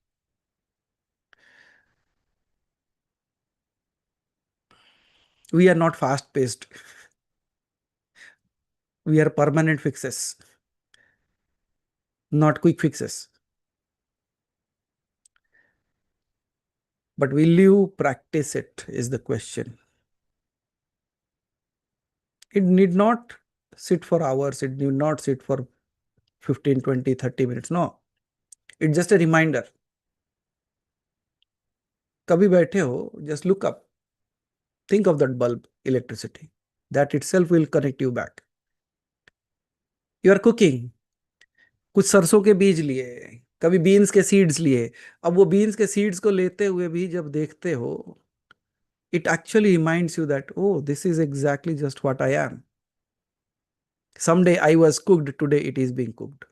We are not fast paced. We are permanent fixes, not quick fixes. But will you practice it is the question. It need not sit for hours. It need not sit for 15, 20, 30 minutes. No. It's just a reminder. कभी बैठे हो, just look up. Think of that bulb, electricity. That itself will connect you back. You are cooking. कुछ सरसों के बीज लिए, कभी beans के सीड्स लिए. अब वो बीन्स के सीड्स को लेते हुए भी जब देखते हो, it actually reminds you that, oh, this is exactly just what I am. Someday I was cooked, today it is being cooked.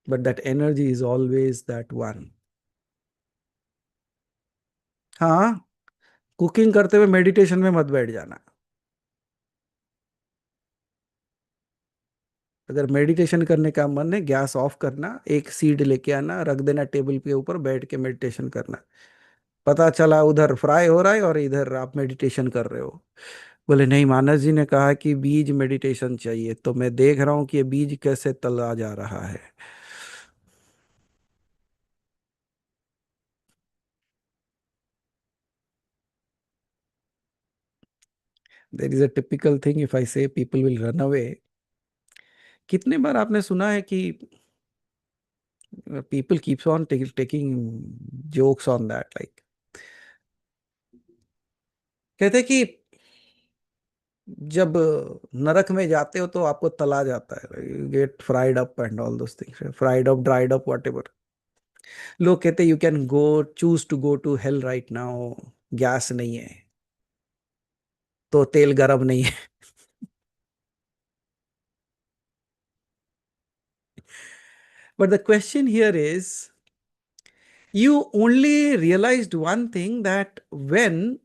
But that energy is always that one. हाँ, cooking करते हुए मेडिटेशन में मत बैठ जाना. अगर meditation करने का मन है, गैस ऑफ करना, एक सीड लेके आना, रख देना टेबल के ऊपर, बैठ के मेडिटेशन करना। पता चला उधर फ्राई हो रहा है और इधर आप मेडिटेशन कर रहे हो। बोले नहीं, मानस जी ने कहा कि बीज मेडिटेशन चाहिए, तो मैं देख रहा हूं कि ये बीज कैसे तला जा रहा है। There is a typical thing, if I से पीपल विल रन अवे। कितने बार आपने सुना है कि people keeps on taking jokes on that, like कहते हैं कि जब नरक में जाते हो तो आपको तला जाता है, get fried up and all those things, fried up, dried up, whatever. लोग कहते हैं you can go, choose to go to hell right now, gas नहीं है तो तेल गरम नहीं है। But the question here is, you only realized one thing, that when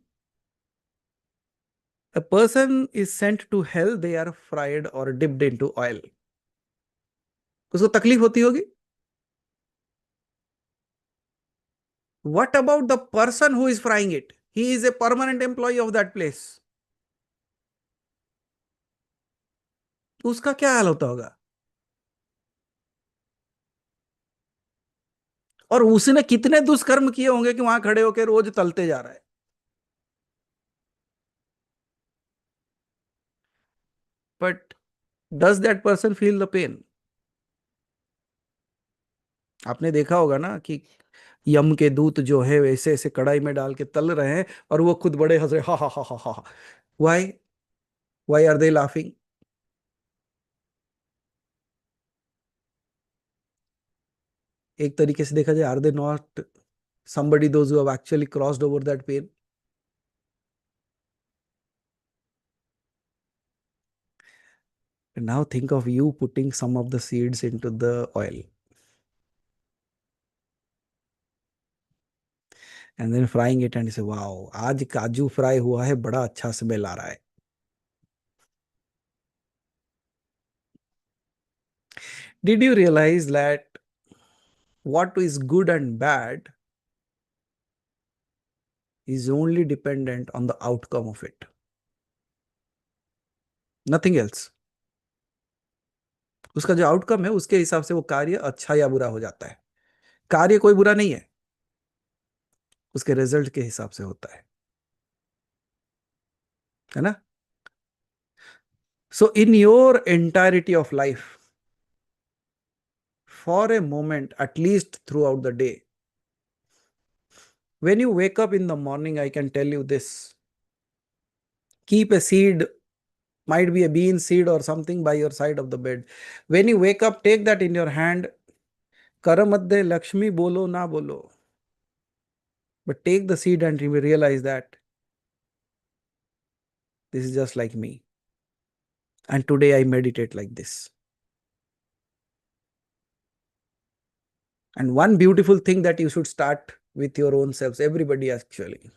a person is sent to hell, they are fried or dipped into oil. उसको तकलीफ होती होगी। What about the person who is frying it? He is a permanent employee of that place. उसका क्या हाल होता होगा? और उसने कितने दुष्कर्म किए होंगे कि वहां खड़े होकर रोज तलते जा रहा है। But does that person feel the pain? आपने देखा होगा ना कि यम के दूत जो है वैसे ऐसे कढ़ाई में डाल के तल रहे हैं और वो खुद बड़े हंस रहे, हा हा हा हा हा। Why? Why are they laughing? एक तरीके से देखा जाए, are they not somebody those who have actually crossed over that pain? And now think of you putting some of the seeds into the oil and then frying it and say, wow, आज काजू fry हुआ है, बड़ा अच्छा smell आ रहा है। Did you realize that what is good and bad is only dependent on the outcome of it? Nothing else. उसका जो आउटकम है उसके हिसाब से वो कार्य अच्छा या बुरा हो जाता है। कार्य कोई बुरा नहीं है, उसके रिजल्ट के हिसाब से होता है ना? So in your entirety of life, for a moment, at least throughout the day, when you wake up in the morning, I can tell you this: keep a seed, might be a bean seed or something, by your side of the bed. When you wake up, take that in your hand. Karamadde Lakshmi bolo na bolo. But take the seed and you will realize that this is just like me. And today I meditate like this. And one beautiful thing that you should start with your own selves, everybody actually.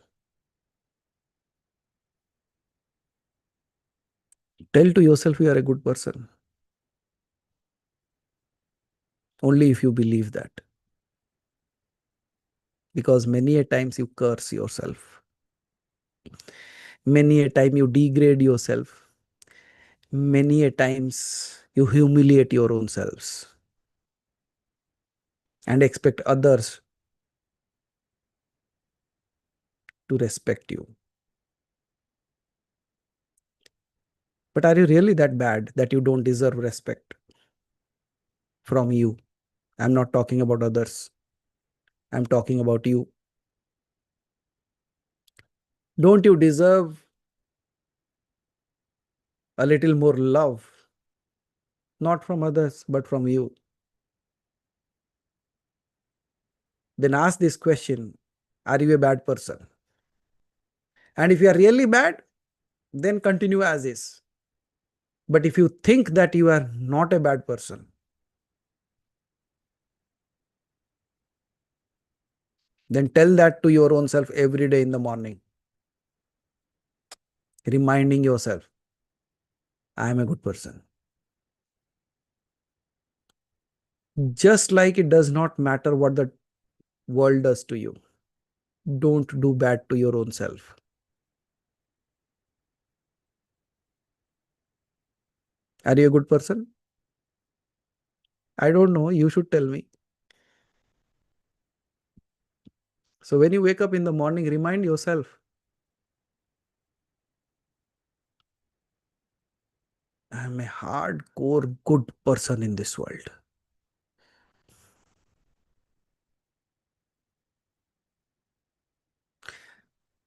Tell to yourself you are a good person. Only if you believe that. Because many a times you curse yourself. Many a time you degrade yourself. Many a times you humiliate your own selves and expect others to respect you. But are you really that bad that you don't deserve respect from you? I'm not talking about others. I'm talking about you. Don't you deserve a little more love? Not from others, but from you. Then ask this question: are you a bad person? And if you are really bad, then continue as is. But if you think that you are not a bad person, then tell that to your own self every day in the morning, reminding yourself, I am a good person. Just like it does not matter what the world does to you, don't do bad to your own self. Are you a good person? I don't know. You should tell me. So when you wake up in the morning, remind yourself, I'm a hardcore good person in this world.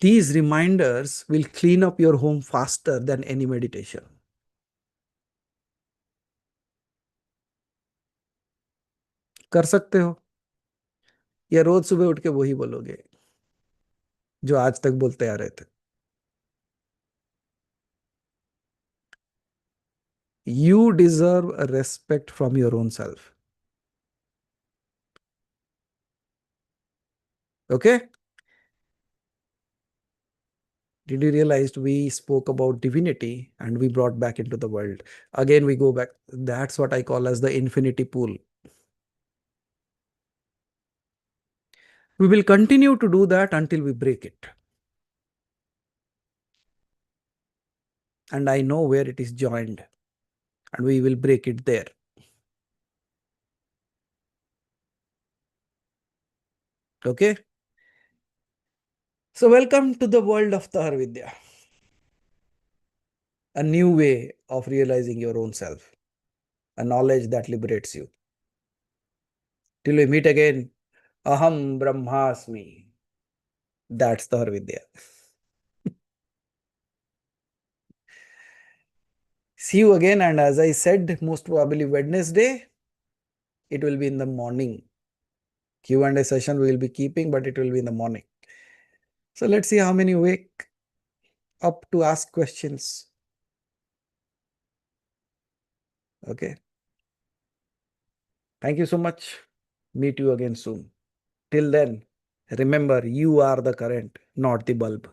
These reminders will clean up your home faster than any meditation. कर सकते हो, या रोज सुबह उठ के वही बोलोगे जो आज तक बोलते आ रहे थे? You deserve a respect from your own self. Okay? Did you realize we spoke about divinity and we brought back into the world? Again, we go back. That's what I call as the infinity pool. We will continue to do that until we break it. And I know where it is joined, and we will break it there. Okay? So, welcome to the world of Tahar Vidya, a new way of realizing your own self, a knowledge that liberates you. Till we meet again, Aham Brahmasmi. That's Tahar Vidya. See you again, and as I said, most probably Wednesday, it will be in the morning. Q&A session we will be keeping, but it will be in the morning. So let's see how many wake up to ask questions. Okay. Thank you so much. Meet you again soon. Till then, remember, you are the current, not the bulb.